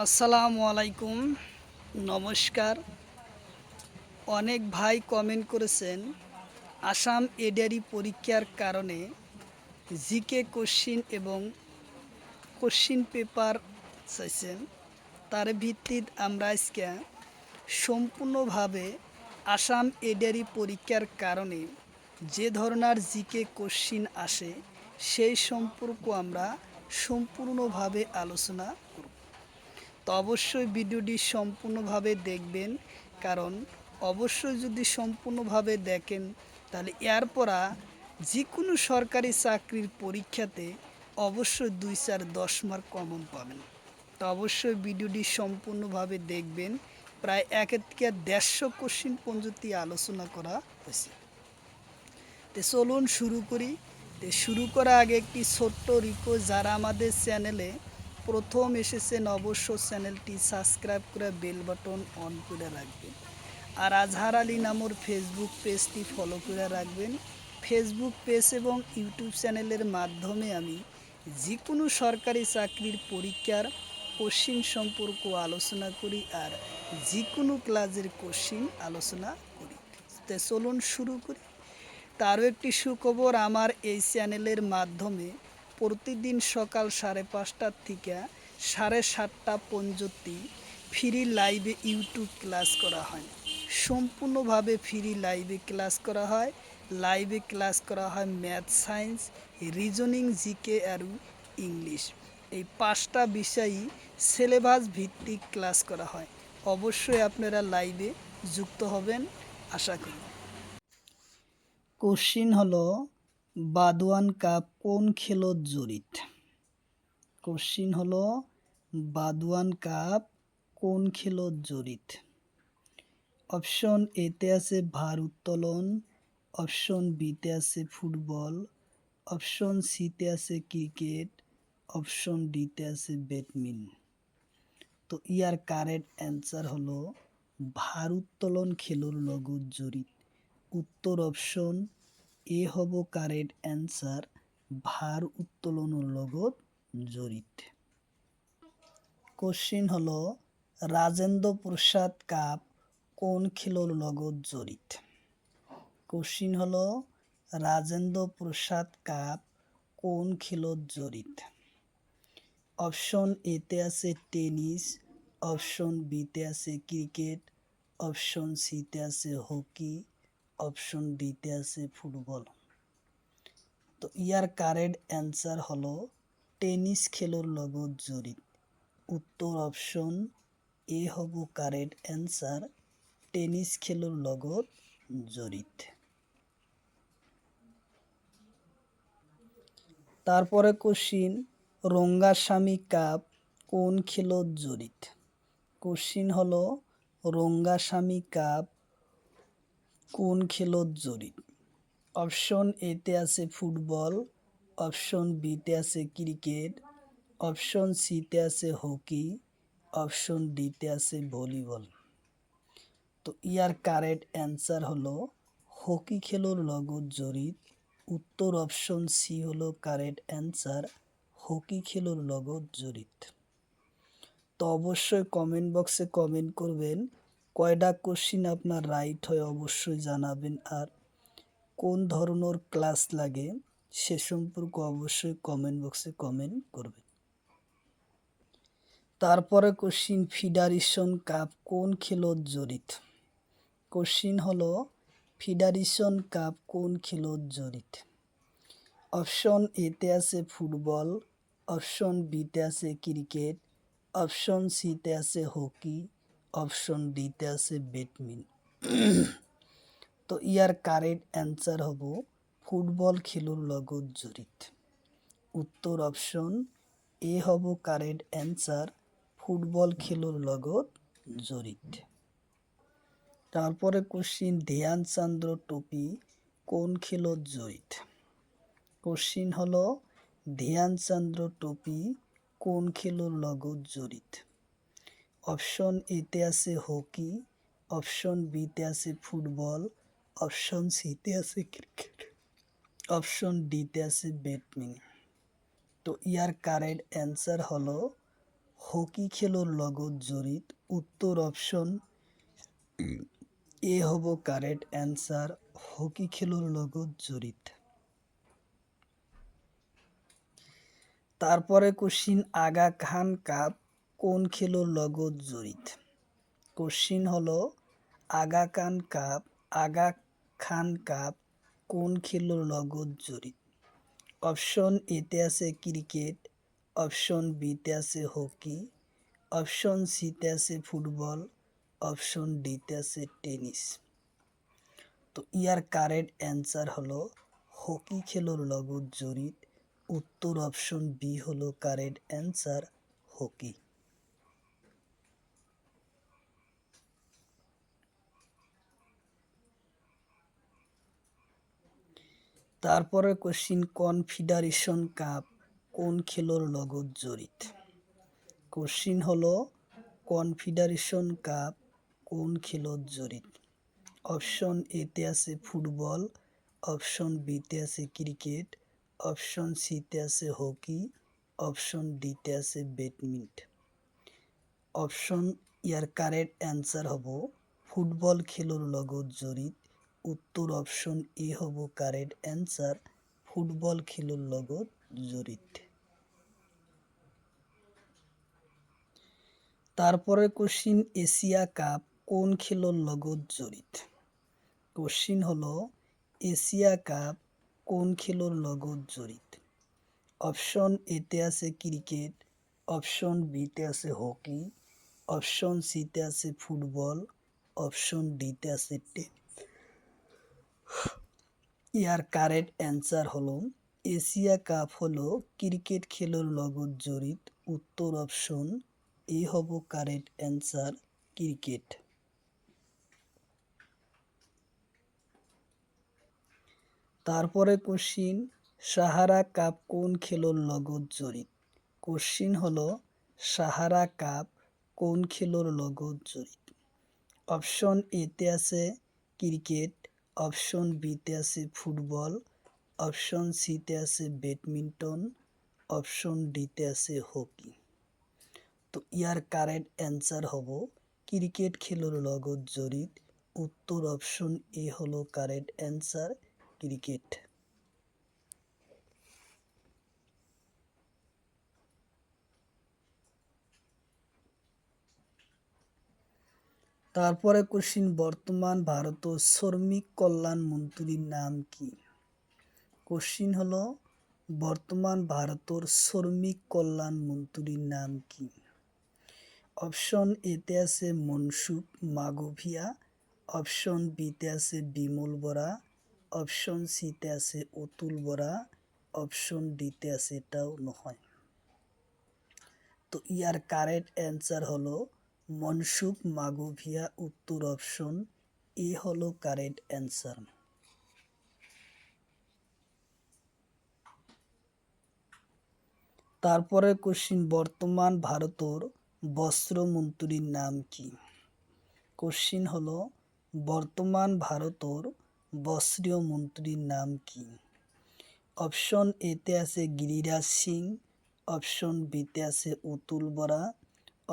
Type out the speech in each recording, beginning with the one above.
আসসালামু আলাইকুম, নমস্কার। অনেক ভাই কমেন্ট করেছেন আসাম এডারি পরীক্ষার কারণে জিকে কোশ্চিন এবং কোশ্চিন পেপার চাইছেন। তার ভিত্তিতে আমরা আজকে সম্পূর্ণভাবে আসাম এডারি পরীক্ষার কারণে যে ধরনের জিকে কোশ্চিন আসে সেই সম্পর্ক আমরা সম্পূর্ণভাবে আলোচনা করব। তো অবশ্যই ভিডিওটি সম্পূর্ণভাবে দেখবেন, কারণ অবশ্যই যদি সম্পূর্ণভাবে দেখেন তাহলে এরপরা যে কোনো সরকারি চাকরির পরীক্ষাতে অবশ্যই 2, 4, 10 মার্ক কমন পাবেন। তো অবশ্যই ভিডিওটি সম্পূর্ণভাবে দেখবেন। প্রায় 1 থেকে 150 কোশ্চিন পর্যন্ত আলোচনা করা হয়েছে। তো চলুন শুরু করি। তো শুরু করার আগে একটি ছোট্ট রিকোয়েস্ট, যারা আমাদের চ্যানেলে প্রথম এসেছেন অবশ্য চ্যানেলটি সাবস্ক্রাইব করে বেল বাটন অন করে রাখবেন। আর আজহার আলী নামর ফেসবুক পেজটি ফলো করে রাখবেন। ফেসবুক পেজ এবং ইউটিউব চ্যানেলের মাধ্যমে আমি যে কোনো সরকারি চাকরির পরীক্ষার কোশ্চিন সম্পর্ক আলোচনা করি আর যে কোনো ক্লাসের কোশ্চিন আলোচনা করি। তো চলুন শুরু করি। তারও একটি সুখবর, আমার এই চ্যানেলের মাধ্যমে প্রতিদিন সকাল 5:30 থেকে 7:30 পর্যন্ত ফ্রি লাইভে ইউটিউব ক্লাস করা হয়। সম্পূর্ণভাবে ফ্রি লাইভে ক্লাস করা হয়। লাইভে ক্লাস করা হয় ম্যাথ, সায়েন্স, রিজনিং, জিকে আর ইংলিশ। এই 5টা বিষয়ই সিলেবাস ভিত্তিক ক্লাস করা হয়। অবশ্যই আপনারা লাইভে যুক্ত হবেন আশা করি। কোশ্চিন হলো বাদওয়ান কাপ কোন খেলত জড়িত? কোশ্চিন হলো বাদওয়ান কাপ কোন খেলত জড়িত? অপশন এতে আছে ভার উত্তোলন, অপশন বিতে আছে ফুটবল, অপশন সিতে আছে ক্রিকেট, অপশন ডিতে আছে ব্যাডমিন্টন। তো ইয়ার কারেক্ট অ্যান্সার হলো ভার উত্তোলন খেলুর লগত জড়িত। উত্তর অপশন এ হব কারেক্ট অ্যান্সার, ভার উত্তোলনের লগত জড়িত। কোশ্চিন হলো রাজেন্দ্র প্রসাদ কাপ কোন খেলুর লগত জড়িত? কোশ্চিন হলো রাজেন্দ্র প্রসাদ কাপ কোন খেলত জড়িত? অপশন এতে আছে টেনিস, অপশন বিতে আছে ক্রিকেট, অপশন সিতে আছে হকি, অপশন ডিতে আছে ফুটবল। তো ইয়ার কারেক্ট অ্যান্সার হলো টেনিস খেলুর লগত জড়িত। উত্তর অপশন এ হব কারেক্ট অ্যান্সার, টেনিস খেলুর লগত জড়িত। তারপরে কোশ্চিন রঙ্গাস্বামী কাপ কোন খেলত জড়িত? কোশ্চিন হলো রঙ্গাস্বামী কাপ কোন খেলত জড়িত? অপশন এতে আছে ফুটবল, অপশন বিতে আছে ক্রিকেট, অপশন সিতে আছে হকি, অপশন ডিতে আছে ভলিবল। তো ইয়ার কারেক্ট অ্যান্সার হলো হকি খেলুর লগত জড়িত। উত্তর অপশন সি হলো কারেক্ট অ্যান্সার, হকি খেলুর লগত জড়িত। তো অবশ্যই কমেন্ট বক্সে কমেন্ট করবেন কয়টা কোশ্চিন আপনার রাইট হয় অবশ্যই জানাবেন, আর কোন ধরনের ক্লাস লাগে সে সম্পর্কে অবশ্যই কমেন্ট বক্সে কমেন্ট করবেন। তারপরে কোশ্চিন ফেডারেশন কাপ কোন খেলত জড়িত? কোশ্চিন হলো ফেডারেশন কাপ কোন খেলত জড়িত? অপশন এতে আছে ফুটবল, অপশন বিতে আছে ক্রিকেট, অপশন সিতে আছে হকি, অপশন ডিতে আছে ব্যাডমিন্টন। তো ইয়ার কারেক্ট অ্যান্সার হব ফুটবল খেলুর লগত জড়িত। উত্তর অপশন এ হব কারেক্ট অ্যান্সার, ফুটবল খেলুর লগত জড়িত। তারপরে কোশ্চিন ধ্যানচন্দ্র ট্রফি কোন খেলত জড়িত? কোশ্চিন হলো ধ্যানচন্দ্র ট্রফি কোন খেলুর লগত জড়িত? অপশন এতে আছে হকি, অপশন বিতে আছে ফুটবল, অপশন সিতে আছে ক্রিকেট, অপশন ডিতে আছে ব্যাডমিন্টন। তো ইয়ার কারেক্ট অ্যান্সার হলো হকি খেলোর লগত জড়িত? উত্তর অপশন এ হব কারেক্ট অ্যান্সার, হকি খেলোর লগত জড়িত। তারপরে কোশ্চিন, আগা খান কাপ কোন খেলোর লগত জড়িত? কোশ্চিন হলো আগা খান কাপ কোন খেলোর লগত জড়িত? অপশন এতে আছে ক্রিকেট, অপশন বিতে আছে হকি, অপশন সিতে আছে ফুটবল, অপশন ডিতে আছে টেনিস। তো ইয়ার কারেক্ট অ্যান্সার হলো হকি খেলোর লগত জড়িত। উত্তর অপশন বি হলো কারেক্ট অ্যান্সার, হকি। তারপরে কোশ্চিন, কনফেডারেশন কাপ কোন খেলোর লগত জড়িত? কোশ্চিন হলো কনফেডারেশন কাপ কোন খেলোর জড়িত? অপশন এতে আছে ফুটবল, অপশন বিতে আছে ক্রিকেট, অপশন সিতে আছে হকি, অপশন ডিতে আছে ব্যাডমিন্টন। অপশন ইয়ার কারেক্ট অ্যান্সার হব ফুটবল খেলোর লগত জড়িত। উত্তর অপশন এ হব কারেক্ট অ্যান্সার, ফুটবল খেলোর লগত জড়িত। তারপরে কোশ্চিন, এশিয়া কাপ কোন খেলোর লগত জড়িত? কোশ্চিন হলো এশিয়া কাপ কোন খেলোর লগত জড়িত? অপশন এতে আছে ক্রিকেট, অপশন বিতে আছে হকি, অপশন সিতে আছে ফুটবল, অপশন ডিতে আছে টেনিস। ইয়ার কারেক্ট অ্যান্সার হলো এশিয়া কাপ হলো ক্রিকেট খেলোর লগত জড়িত। উত্তর অপশন এ হব কারেক্ট অ্যান্সার, ক্রিকেট। তারপরে কোশ্চিন, সাহারা কাপ কোন খেলোর লগত জড়িত? কোশ্চিন হলো সাহারা কাপ কোন খেলোর লগত জড়িত? অপশন এতে আছে ক্রিকেট, অপশন বিতে আছে ফুটবল, অপশন সিতে আছে ব্যাডমিন্টন, অপশন ডিতে আছে হকি। তো ইয়ার কারেক্ট অ্যান্সার হব ক্রিকেট খেলোর লগত জড়িত। উত্তর অপশন এ হলো কারেক্ট অ্যান্সার, ক্রিকেট। তারপরে কোশ্চিন, বর্তমান ভারতের শ্রমিক কল্যাণ মন্ত্রীর নাম কি? কোশ্চিন হলো বর্তমান ভারতের শ্রমিক কল্যাণ মন্ত্রীর নাম কি? অপশন এতে আছে মনসুখ মাগভিয়া, অপশন বিতে আছে বিমল বরা, অপশন সিতে আছে অতুল বরা, অপশন ডিতে আছে এটাও নহয়। তো ইয়ার কারেক্ট অ্যান্সার হলো মনসুখ মাগভিয়া। উত্তর অপশন এ হলো কারেক্ট অ্যান্সার। তারপরে কোশ্চিন, বর্তমান ভারতের বস্ত্রমন্ত্রীর নাম কি? কোশ্চিন হলো বর্তমান ভারতের বস্ত্রমন্ত্রীর নাম কি? অপশন এতে আছে গিরিরাজ সিং, অপশন বিতে আছে অতুল বরা,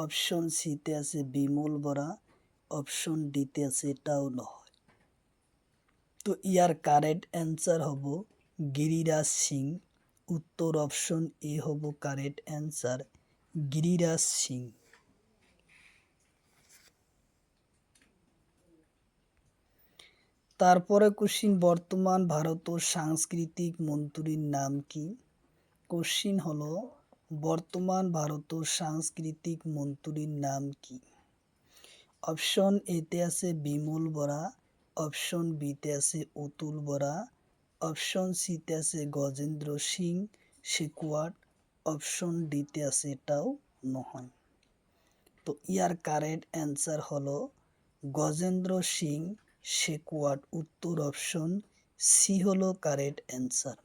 অপশন সিতে আছে বিমল বরা, অপশন ডিতে আছে এটাও নয়। তো ইয়ার কারেক্ট অ্যান্সার হব গিরিরাজ সিং। উত্তর অপশন এ হব কারেক্ট অ্যান্সার, গিরিরাজ সিং। তারপরে কোশ্চিন, বর্তমান ভারতের সাংস্কৃতিক মন্ত্রীর নাম কি? কোশ্চিন হলো বর্তমান ভারতের সাংস্কৃতিক মন্ত্রীর নাম কি? অপশন এতে আছে বিমল বরা, অপশন বিতে আছে অতুল বরা, অপশন সিতে আছে গজেন্দ্র সিং শেখাওয়াত, অপশন ডিতে আছে এটাও নহয়। তো ইয়ার কারেক্ট অ্যান্সার হলো গজেন্দ্র সিং শেখাওয়াত। উত্তর অপশন সি হলো কারেক্ট অ্যান্সার।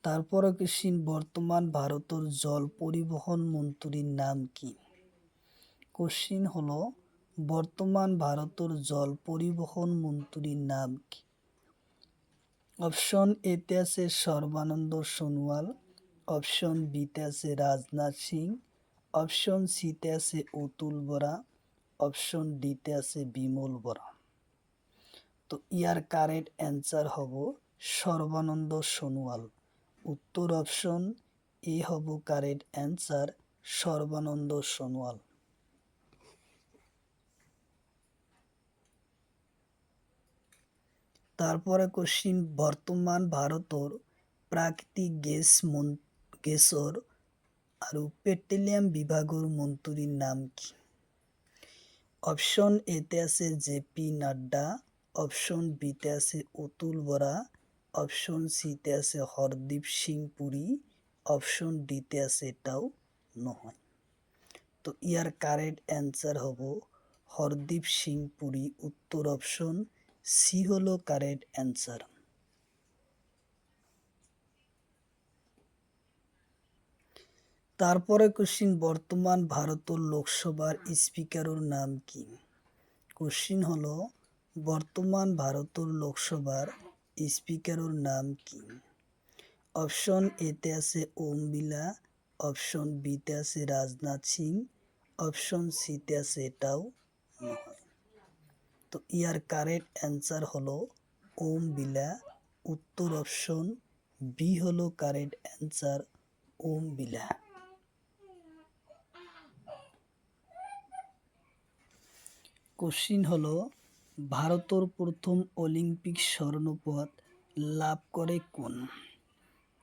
তারপরে কোশ্চিন, বর্তমান ভারতের জল পরিবহন মন্ত্রীর নাম কি? কোশ্চিন হলো বর্তমান ভারতের জল পরিবহন মন্ত্রীর নাম কি? অপশন এতে আছে সর্বানন্দ সোনোয়াল, অপশন বিতে আছে রাজনাথ সিং, অপশন সিতে আছে অতুল বরা, অপশন ডিতে আছে বিমল বরা। তো ইয়ার কারেক্ট অ্যান্সার হব সর্বানন্দ সোনোয়াল। উত্তর অপশন এ হব কারেক্ট অ্যান্সার সর্বানন্দ সোনোয়াল। তারপরে কোশ্চিন, বর্তমান ভারতর প্রাকৃতিক গেছর আৰু পেট্রোলিয়াম বিভাগৰ মন্ত্ৰীৰ নাম কি? অপশন এতে আছে জে.পি. নাড্ডা, অপশন বিতে আছে অতুল বরা, অপশন সিতে আছে হরদীপ সিং পুরী, অপশন ডিতে আছে এটাও নহয়। তো ইয়ার কারেক্ট অ্যান্সার হব হরদীপ সিং পুরী। উত্তর অপশন সি হলো কারেক্ট অ্যান্সার। তারপরে কোশ্চিন, বর্তমান ভারতের লোকসভার স্পিকারের নাম কি? কোশ্চিন হলো বর্তমান ভারতের লোকসভার স্পিকারের নাম কি? অপশন এতে আছে ওম বিড়লা, অপশন বিতে আছে রাজনাথ সিং, অপশন সিতে আছে এটাও নহয়। তো ইয়ার কারেক্ট অ্যান্সার হলো ওম বিড়লা। উত্তর অপশন বি হলো correct answer, Om Birla. Question হলো ভারতের প্রথম অলিম্পিক স্বর্ণপদক লাভ করে কোন?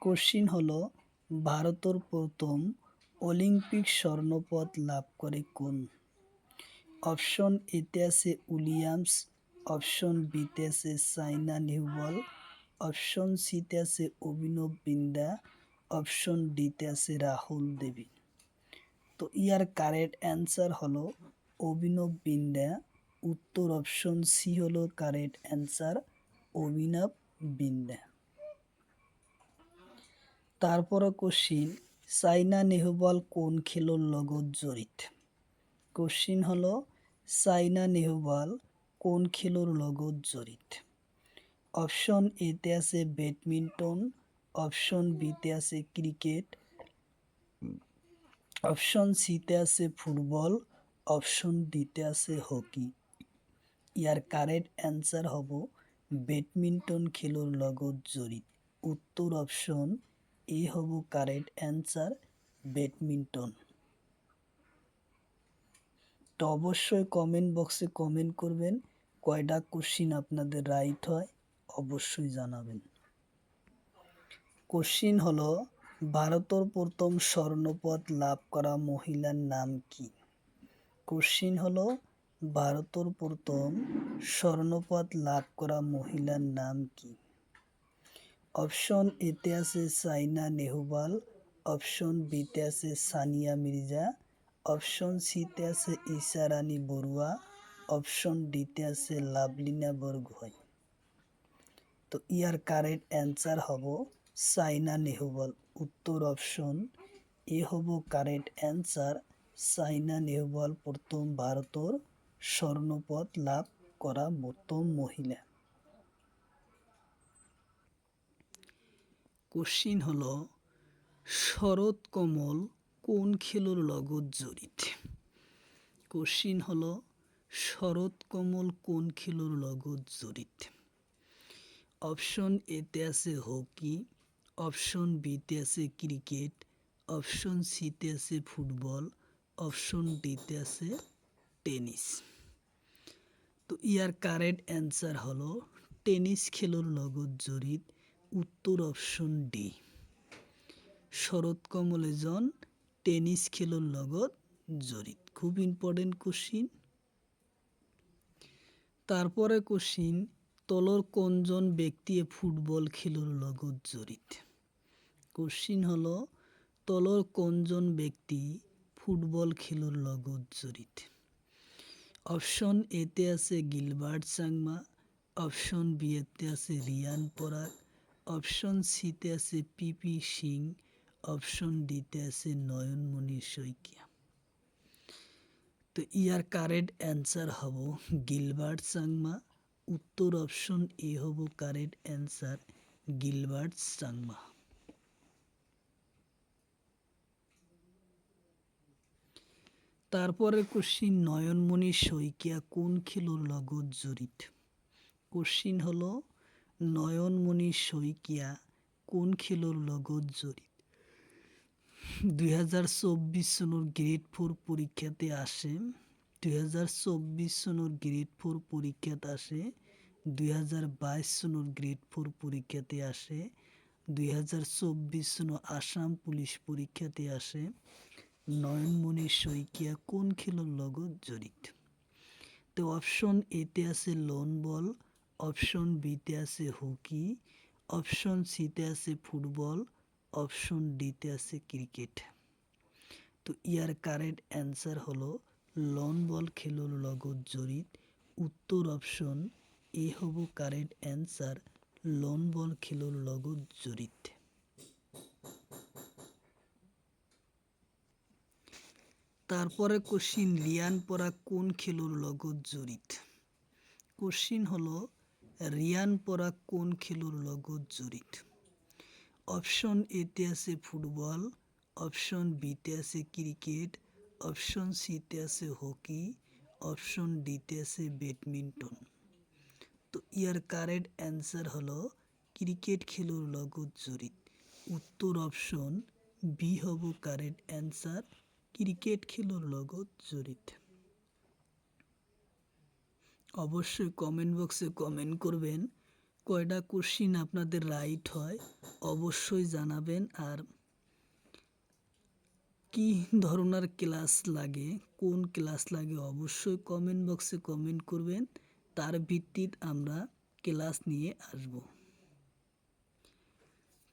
কোশ্চিন হলো ভারতের প্রথম অলিম্পিক স্বর্ণপদক লাভ করে কোন? অপশন এতে আছে উইলিয়ামস, অপশন বিতে আছে সাইনা নেহওয়াল, অপশন সিতে আছে অভিনব বিন্দ্রা, অপশন ডিতে আছে রাহুল দেবী। তো ইয়ার কারেক্ট অ্যান্সার হলো অভিনব বিন্দ্রা। উত্তর অপশন সি হলো কারেক্ট অ্যান্সার, অভিনব বিন্দ্রা। তারপরে কোশ্চিন, সাইনা নেহওয়াল কোন খেলোর লগত জড়িত? কোশ্চিন হলো সাইনা নেহওয়াল কোন খেলোর লগত জড়িত? অপশন এতে আছে ব্যাডমিন্টন, অপশন বিতে আছে ক্রিকেট, অপশন সিতে আছে ফুটবল, অপশন ডিতে আছে হকি। ইয়ার কারেক্ট অ্যান্সার হব ব্যাডমিন্টন খেলোর লগত জড়িত। উত্তর অপশন এ হব কারেক্ট অ্যান্সার, ব্যাডমিন্টন। তো অবশ্যই কমেন্ট বক্সে কমেন্ট করবেন কয়টা কোশ্চিন আপনাদের রাইট হয়, অবশ্যই জানাবেন। কোশ্চিন হলো ভারতের প্রথম স্বর্ণপদক লাভ করা মহিলার নাম কি? কোশ্চিন হলো ভারতের প্রথম স্বর্ণপদক লাভ করা মহিলার নাম কি? অপশন এতে আছে সাইনা নেহওয়াল, অপশন বিতে আছে সানিয়া মির্জা, অপশন সিতে আছে ঈশা রানী বড়ুয়া, অপশন ডিতে আছে লাভলিনা বরগোহাঁই। তো ইয়ার কারেক্ট অ্যান্সার হব সাইনা নেহওয়াল। উত্তর অপশন এ হব কারেক্ট অ্যান্সার, সাইনা নেহওয়াল প্রথম ভারতের স্বর্ণপদক লাভ করা প্রথম মহিলা। কোশ্চিন হলো শরৎ কমল কোন খেলোর লগত জড়িত? কোশ্চিন হলো শরৎ কমল কোন খেলোর লগত জড়িত? অপশন এতে আছে হকি, অপশন বিতে আছে ক্রিকেট, অপশন সিতে আছে ফুটবল, অপশন ডিতে আছে টেনিস। তো ইয়ার কারেক্ট অ্যান্সার হলো টেনিস খেলোর লগত জড়িত। উত্তর অপশন ডি, শরৎ কমল এজন টেনিস খেলোর লগত জড়িত। খুব ইম্পর্টেন্ট কোশ্চিন। তারপরে কোশ্চিন, তলর কোনজন ব্যক্তিয়ে ফুটবল খেলোর লগত জড়িত? কোশ্চিন হলো তলর কোনজন ব্যক্তি ফুটবল খেলোর লগত জড়িত? অপশন এতে আছে গিলবার্ট চাংমা, অপশন বি এতে আছে রিয়ান পরাগ, অপশন সিতে আছে পিপি সিং, অপশন ডিতে আছে নয়নমণি শইকীয়া। তো ইয়ার কারেক্ট অ্যান্সার হব গিলবার্ট চাংমা। উত্তর অপশন এ হব কারেক্ট অ্যান্সার, গিলবার্ট চাংমা। তারপরে কোশ্চিন, নয়নমণি শইকীয়া কোন খেলোর লগত জড়িত? কোশ্চিন হলো নয়নমণি শইকীয়া কোন খেলোর লগত জড়িত? 2024 চনৰ গ্ৰেড 4 পৰীক্ষাতে আসে। 2024 চনৰ গ্ৰেড 4 পৰীক্ষাত আসে। 2022 চনৰ গ্ৰেড 4 পৰীক্ষাতে আসে। 2024 চনৰ আসাম পুলিচ পৰীক্ষাতে আসে। নয়নমণি শইকীয়া কোন খেলৰ লগত জড়িত? তো অপশন এতে আছে লন বল, অপশন বিতে আছে হকি, অপশন সিতে আছে ফুটবল, অপশন ডিতে আছে ক্রিকেট। তো ইয়ার কারেক্ট অ্যান্সার হলো লন বল খেলোর লগত জড়িত। উত্তর অপশন এ হব কারেক্ট অ্যান্সার, লন বল খেলোর লগত জড়িত। তারপরে কোশ্চিন, রিয়ান পরাগ কোন খেলোর লগত জড়িত? কোশ্চিন হলো রিয়ান পরাগ কোন খেলোর লগত জড়িত? অপশন এতে আছে ফুটবল, অপশন বিতে আছে ক্রিকেট, অপশন সিতে আছে হকি, অপশন ডিতে আছে ব্যাডমিন্টন। তো ইয়ার কারেক্ট অ্যান্সার হলো ক্রিকেট খেলোর লগত জড়িত। উত্তর অপশন বি হব কারেক্ট অ্যান্সার, ক্রিকেট খেলোর লগত জড়িত। অবশ্যই কমেন্ট বক্সে কমেন্ট করবেন কয়টা কোশ্চিন আপনাদের রাইট হয়, অবশ্যই জানাবেন। আর কি ধরনের ক্লাস লাগে, কোন ক্লাস লাগে, অবশ্যই কমেন্ট বক্সে কমেন্ট করবেন। তার ভিত্তিতে আমরা ক্লাস নিয়ে আসব।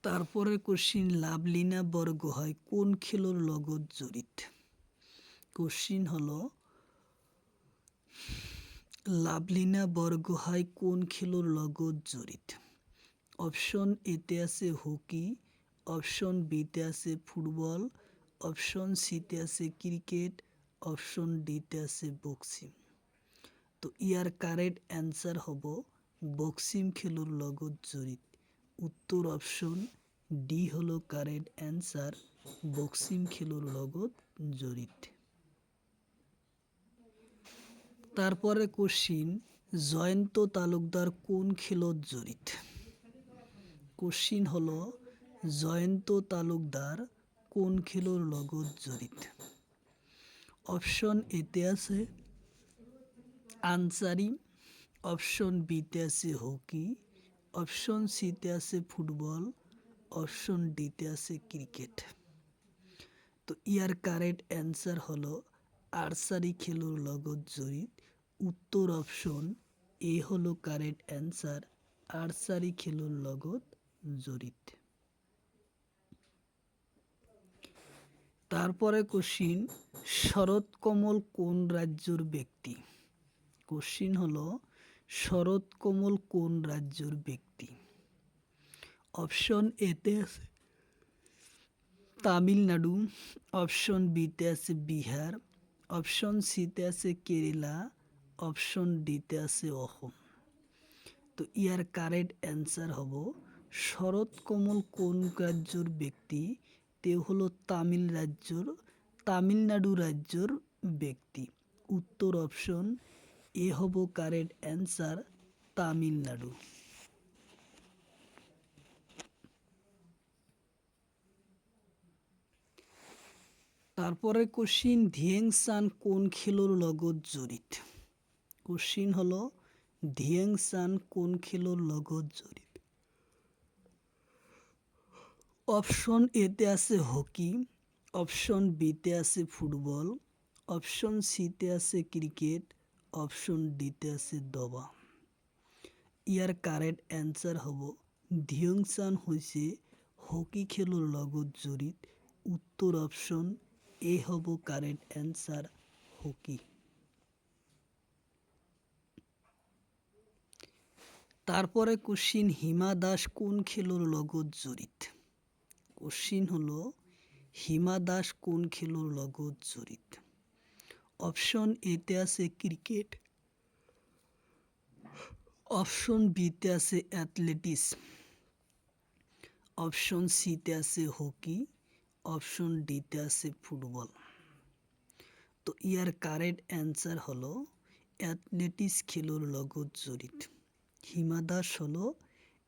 তারপরে কোশ্চিন, লাভলিনা বরগোহাঁই কোন খেলোর লগত জড়িত? কোশ্চিন হলো লাভলিনা বরগোহাঁই কোন খেলোর লগত জড়িত? অপশন এতে আছে হকি, অপশন বিতে আছে ফুটবল, অপশন সিতে আছে ক্রিকেট, অপশন ডিতে আছে বক্সিং। তো ইয়ার কারেক্ট অ্যান্সার হব বক্সিং খেলোর লগত জড়িত। উত্তর অপশন ডি হলো কারেক্ট অ্যান্সার, বক্সিং খেলোর লগত জড়িত। তারপরে কোশ্চিন, জয়ন্ত তালুকদার কোন খেলত জড়িত? কোশ্চিন হলো জয়ন্ত তালুকদার কোন খেলোর লগত জড়িত? অপশন এতে আছে আনসারি, অপশন বিতে আছে হকি, অপশন সিতে আছে ফুটবল, অপশন ডিতে আছে ক্রিকেট। তো ইয়ার কারেক্ট অ্যান্সার হলো আর্চারি খেলোর লগত জড়িত। উত্তর অপশন এ হলো কারেক্ট অ্যান্সার, আর্চারি খেলোর লগত জড়িত। তারপরে কোশ্চিন, শরৎ কমল কোন রাজ্যের ব্যক্তি? কোশ্চিন হলো শরৎ কমল কোন রাজ্যের ব্যক্তি? অপশন এতে আছে তামিলনাড়ু, অপশন বিতে আছে বিহার, অপশন সিতে আছে কেরালা, অপশন ডিতে আছে অসম। তো ইয়ার কারেক্ট অ্যান্সার হব শরৎ কমল কোন রাজ্যের ব্যক্তি? তে হলো তামিলনাড়ু রাজ্যের ব্যক্তি। উত্তর অপশন এ হব কারেক্ট অ্যান্সার, তামিলনাড়ু। তারপরে কোশ্চিন, ধিয়েংসান কোন খেলোর লগত জড়িত? কোশ্চিন হলো ধিয়েংসান কোন খেলোর লগত জড়িত? অপশন এতে আছে হকি, অপশন বিতে আছে ফুটবল, অপশন সিতে আছে ক্রিকেট, অপশন ডিতে আছে দবা। ইয়ার কারেক্ট অ্যান্সার হব ধিয়েংসান হইছে হকি খেলোর লগত জড়িত। উত্তর অপশন এ হব কারেক্ট অ্যান্সার, হকি। তারপরে কোশ্চিন, হিমা দাস কোন খেলোর লগত জড়িত? কোশ্চিন হলো হিমা দাস কোন খেলোর লগত জড়িত? অপশন এতে আছে ক্রিকেট, অপশন বিতে আছে অ্যাথলেটিক্স, অপশন সিতে আছে হকি, অপশন ডিতে আছে ফুটবল। তো ইয়ার কারেক্ট অ্যান্সার হলো অ্যাথলেটিক্স খেলুর লগত জড়িত। হিমা দাস হলো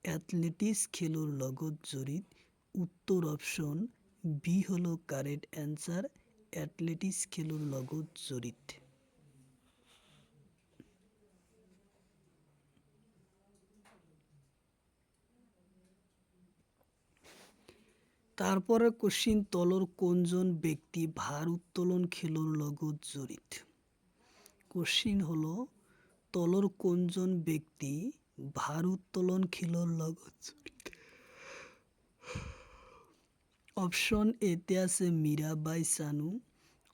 অ্যাথলেটিক্স খেলুর লগত জড়িত। উত্তর অপশন বি হলো কারেক্ট অ্যান্সার, অ্যাথলেটিক্স খেলুর লগত জড়িত। তারপরে কোশ্চিন, তলর কোনজন ব্যক্তি ভার উত্তোলন খেলুর লগত জড়িত। কোশ্চিন হলো তলর কোনজন ব্যক্তি ভার উত্তোলন খেলুর লগত জড়িত। অপশন এতে আছে মীরাবাই চানু,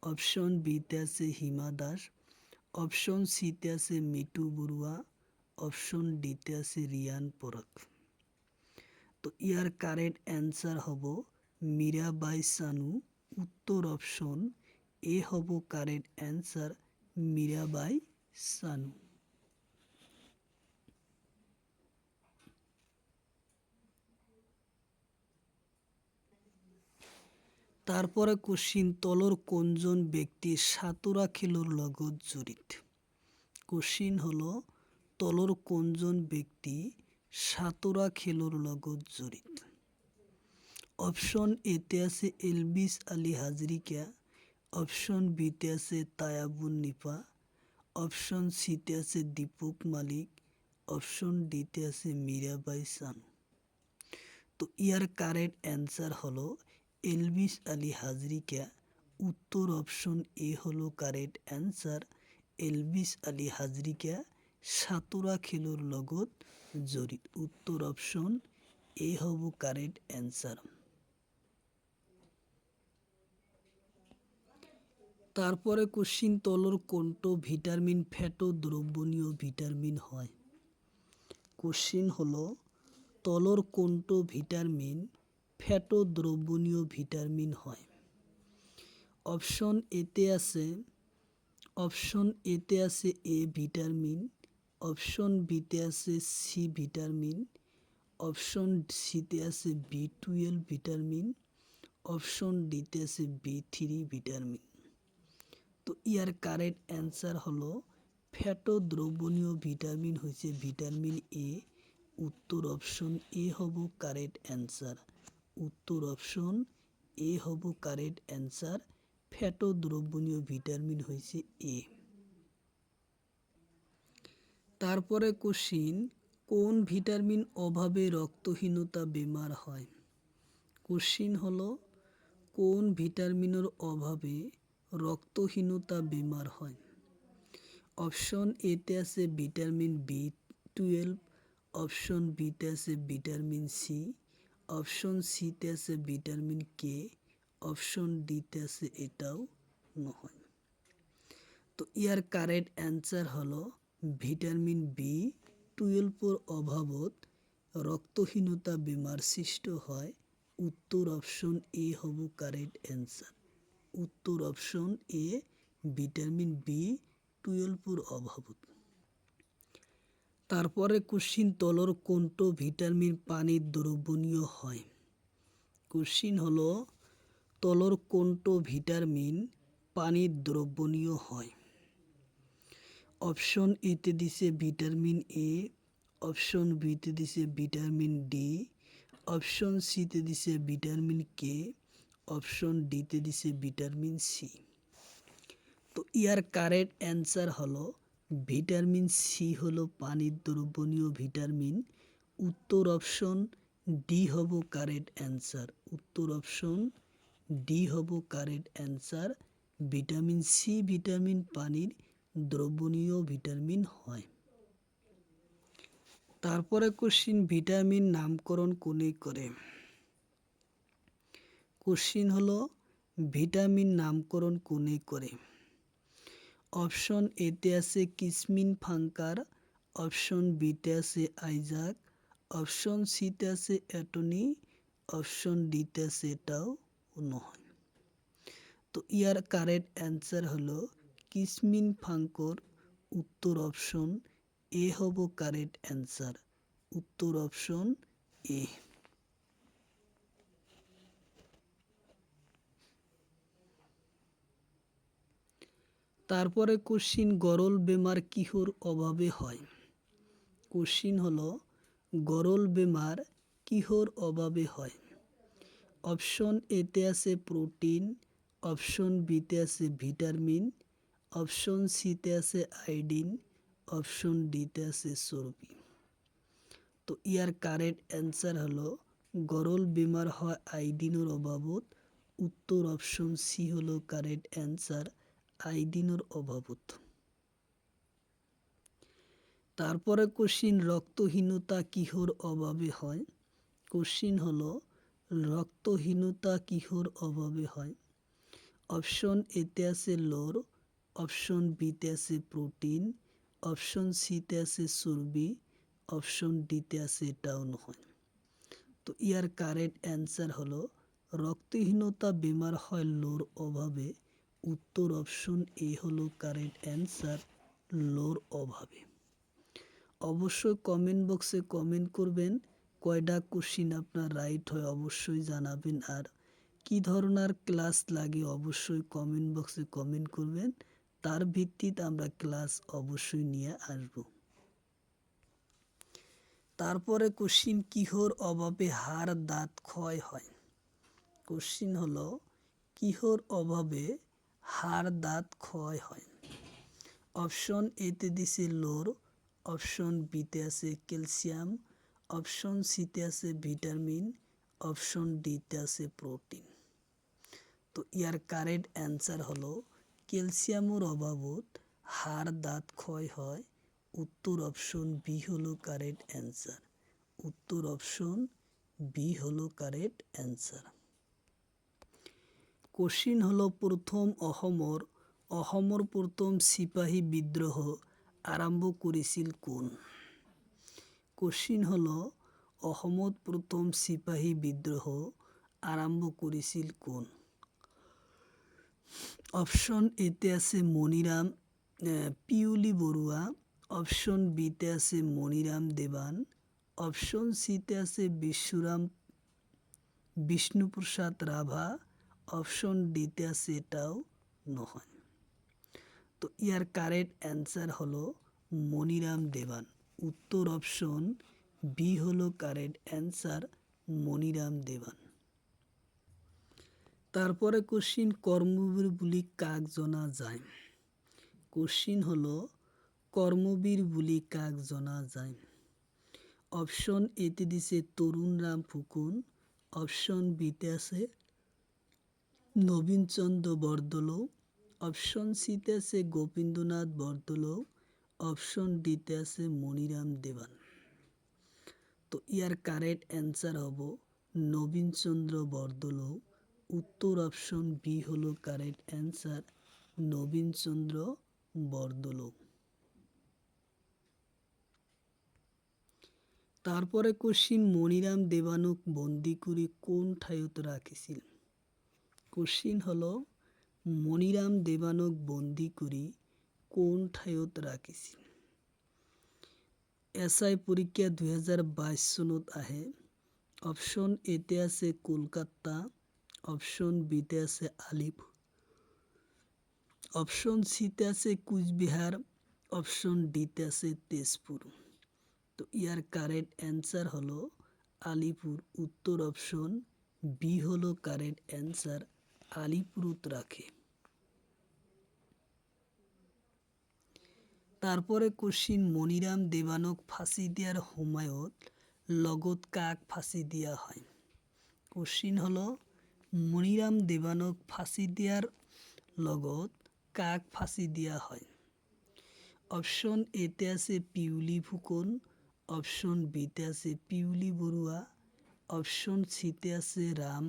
অপশন বিতে আছে হিমা দাস, অপশন সিতে আছে মিটু বড়ুয়া, অপশন ডিতে আছে রিয়ান পরাগ। তো ইয়ার কারেক্ট অ্যান্সার হব মীরাবাই চানু। উত্তর অপশন এ হব কারেক্ট অ্যান্সার, মীরাবাই চানু। তারপরে কোশ্চিন, তলর কোনজন ব্যক্তি সাঁতোরা খেলুর লগত জড়িত। কোশ্চিন হলো তলর কোনজন ব্যক্তি সাঁতোরা খেলুর লগত জড়িত। অপশন এতে আছে এলবিস আলী হাজরিকা, অপশন বিতে আছে তায়াবুন নিপা, অপশন সিতে আছে দীপক মালিক, অপশন ডিতে আছে মীরাবাই চানু। তো ইয়ার কারেক্ট অ্যান্সার হলো এলবিস আলী হাজরিকা। উত্তর অপশন এ হলো কারেক্ট অ্যান্সার, এলবিস আলী হাজরিকা সাঁতোরা খেলুর লগত জড়িত। উত্তর অপশন এ হব কারেক্ট অ্যান্সার। তারপরে কোশ্চিন, তলর কোনটো ভিটামিন ফ্যাটো দ্রবণীয় ভিটামিন হয়। কোশ্চিন হলো তলর কোনটো ভিটামিন ফ্যাটো দ্রবণীয় ভিটামিন হয়। অপশন এতে আছে এ ভিটামিন, অপশন বিতে আছে সি ভিটামিন, অপশন সিতে আছে B12 ভিটামিন, অপশন ডিতে আছে B3 ভিটামিন। তো ইয়ার কারেক্ট অ্যান্সার হলো ফ্যাটো দ্রবণীয় ভিটামিন হয়েছে ভিটামিন এ। উত্তর অপশন এ হব কারেক্ট অ্যান্সার। উত্তর অপশন এ হব কারেক্ট অ্যান্সার, ফ্যাটো দ্রবণীয় ভিটামিন হয়েছে এ। তারপরে কোশ্চিন, কোন ভিটামিন অভাবে রক্তহীনতা বেমার হয়। কোশ্চিন হলো কোন ভিটামিনের অভাবে রক্তহীনতা বেমার হয়। অপশন এতে আছে ভিটামিন B12, অপশন বিতে আছে ভিটামিন সি, অপশন সিতে আছে ভিটামিন কে, অপশন ডিতে আছে এটাও নয়। তো ইয়ার কারেক্ট অ্যান্সার হলো ভিটামিন B12 অভাবত রক্তহীনতা বেমার সৃষ্ট হয়। উত্তর অপশন এ হব কারেক্ট অ্যান্সার। উত্তর অপশন এ, ভিটামিন B12 অভাবত। তারপরে কোশ্চিন, তলর কোনটো ভিটামিন পানির দ্রবণীয় হয়। কোশ্চিন হলো তলর কোনটো ভিটামিন পানির দ্রবণীয় হয়। অপশন এতে দিছে ভিটামিন এ, অপশন বিতে দিছে ভিটামিন ডি, অপশন সিতে দিছে ভিটামিন কে, অপশন ডিতে দিছে ভিটামিন সি। তো ইয়ার কারেক্ট অ্যান্সার হলো ভিটামিন সি হলো পানির দ্রবণীয় ভিটামিন। উত্তর অপশন ডি হব কারেক্ট অ্যান্সার। উত্তর অপশন ডি হব correct answer, vitamin C vitamin পানির দ্রবণীয় ভিটামিন হয়। তারপরে কোশ্চিন, ভিটামিন নামকরণ কোনে করে। কোশ্চিন হলো ভিটামিন নামকরণ কোনে করে। অপশন এতে আছে কিসমিন ফাঙ্কার, অপশন বিতে আছে আইজাক, অপশন সিতে আছে অ্যাটনি, অপশন ডিতে আছে এটাও নয়। তো ইয়ার কারেক্ট অ্যান্সার হলো কিসমিন ফাঙ্কর। উত্তর অপশন এ হব কারেক্ট অ্যান্সার। উত্তর অপশন এ। তারপরে কোশ্চিন গরল বেমার কিহর অভাবে হয়। কোশ্চিন হলো গরল বেমার কিহর অভাবে হয়। অপশন এতে আছে প্রোটিন, অপশন বিতে আছে ভিটামিন, অপশন সিতে আছে আয়োডিন, অপশন ডিতে আছে চর্বি। তো ইয়ার কারেক্ট অ্যান্সার হলো গরল বেমার হয় আয়োডিনের অভাবত। উত্তর অপশন সি হলো কারেক্ট অ্যান্সার, আয়োডিনের অভাবত। তারপরে কোশ্চিন রক্তহীনতা কিহর অভাবে হয়। কোশ্চিন হলো রক্তহীনতা কিহর অভাবে হয়। অপশন এতে আছে লোর, অপশন বিতে আছে প্রোটিন, অপশন সিতে আছে চর্বি, অপশন ডিতে আছে এটাও নয়। তো ইয়ার কারেক্ট অ্যান্সার হলো রক্তহীনতা বেমার হয় লোর অভাবে। উত্তর অপশন এ হলো কারেক্ট অ্যান্সার, লোর অভাবে। অবশ্যই কমেন্ট বক্সে কমেন্ট করবেন কয়টা কোশ্চিন আপনার রাইট হয় অবশ্যই জানাবেন। আর কি ধরনের ক্লাস লাগে অবশ্যই কমেন্ট বক্সে কমেন্ট করবেন, তার ভিত্তিতে আমরা ক্লাস অবশ্যই নিয়ে আসব। তারপরে কোশ্চিন কিহর অভাবে হাড় দাঁত ক্ষয় হয়। কোশ্চিন হলো কিহর অভাবে হাড় দাঁত ক্ষয় হয়। অপশন এতে দিছে লোর, অপশন বিতে আছে ক্যালসিয়াম, অপশন সিতে আছে ভিটামিন, অপশন ডিতে আছে প্রোটিন। তো ইয়ার কারেক্ট অ্যান্সার হলো ক্যালসিয়ামের অভাবত হাড় দাঁত ক্ষয় হয়। উত্তর অপশন বি হলো কারেক্ট অ্যান্সার, উত্তর অপশন বি হলো কারেক্ট অ্যান্সার। কোশ্চিন হলো প্রথম অহমর প্রথম সিপাহী বিদ্রোহ আরম্ভ করেছিল কোন। কোশ্চিন হলো অহমদ প্রথম সিপাহী বিদ্রোহ আরম্ভ করেছিল কোন। অপশন এতে আছে মনিরাম পিউলি বড়ুয়া, অপশন বিতে আছে মনিরাম দেবান, অপশন সিতে আছে বিষ্ণুপ্রসাদ রাভা, অপশন ডিতে আছে এটাও নয়। তো ইয়ার কারেক্ট অ্যান্সার হলো মনিরাম দেবান। উত্তর অপশন বি হলো কারেক্ট অ্যান্সার, মনিরাম দেবান। তারপরে কোশ্চিন কর্মবীর বলি কাক জনা যায়। কোশ্চিন হলো কর্মবীর বলি কাক জনা যায়। অপশন এতে দিছে তরুণ রাম ফুকন, অপশন বিতে আছে নবীনচন্দ্র বরদলৈ, অপশন সিতে আছে গোবিন্দনাথ বরদলৈ, অপশন ডিতে আছে মনিরাম দেবান। তো ইয়ার কারেক্ট অ্যান্সার হবো নবীনচন্দ্র বরদলৈ। উত্তর অপশন বি হলো কারেক্ট অ্যান্সার, নবীনচন্দ্র বরদলৈ। তারপরে কোশ্চিন মনিরাম দেবানক বন্দি করে কোন ঠাইত রাখিছিল। কোশ্চিন হলো মনিরাম দেবানক বন্দি করে কোন ঠাইত রাখিছিল। এসআই পরীক্ষা 2022 চনত আহে। অপশন এতে আছে কলকাতা, অপশন বিতে আছে আলিপুর, অপশন সিতে আছে কুচবিহার, অপশন ডিতে আছে তেজপুর। তো ইয়ার কারেক্ট অ্যান্সার হলো আলিপুর। উত্তর অপশন বি হলো কারেক্ট অ্যান্সার, আলিপুরত রাখে। তারপরে কোশ্চিন মনিরাম দেবানক ফাঁসি দেওয়ার সময়ত লগত কাক ফাঁসি দেওয়া হয়। কোশ্চিন হলো মনিরাম দেবানক ফাঁসি দেওয়ার লগত কাক ফাঁসি দেওয়া হয়। অপশন এতে আছে পিউলি ফুকন, অপশন বিতে আছে পিউলি বড়ুয়া, অপশন সিতে আছে রাম,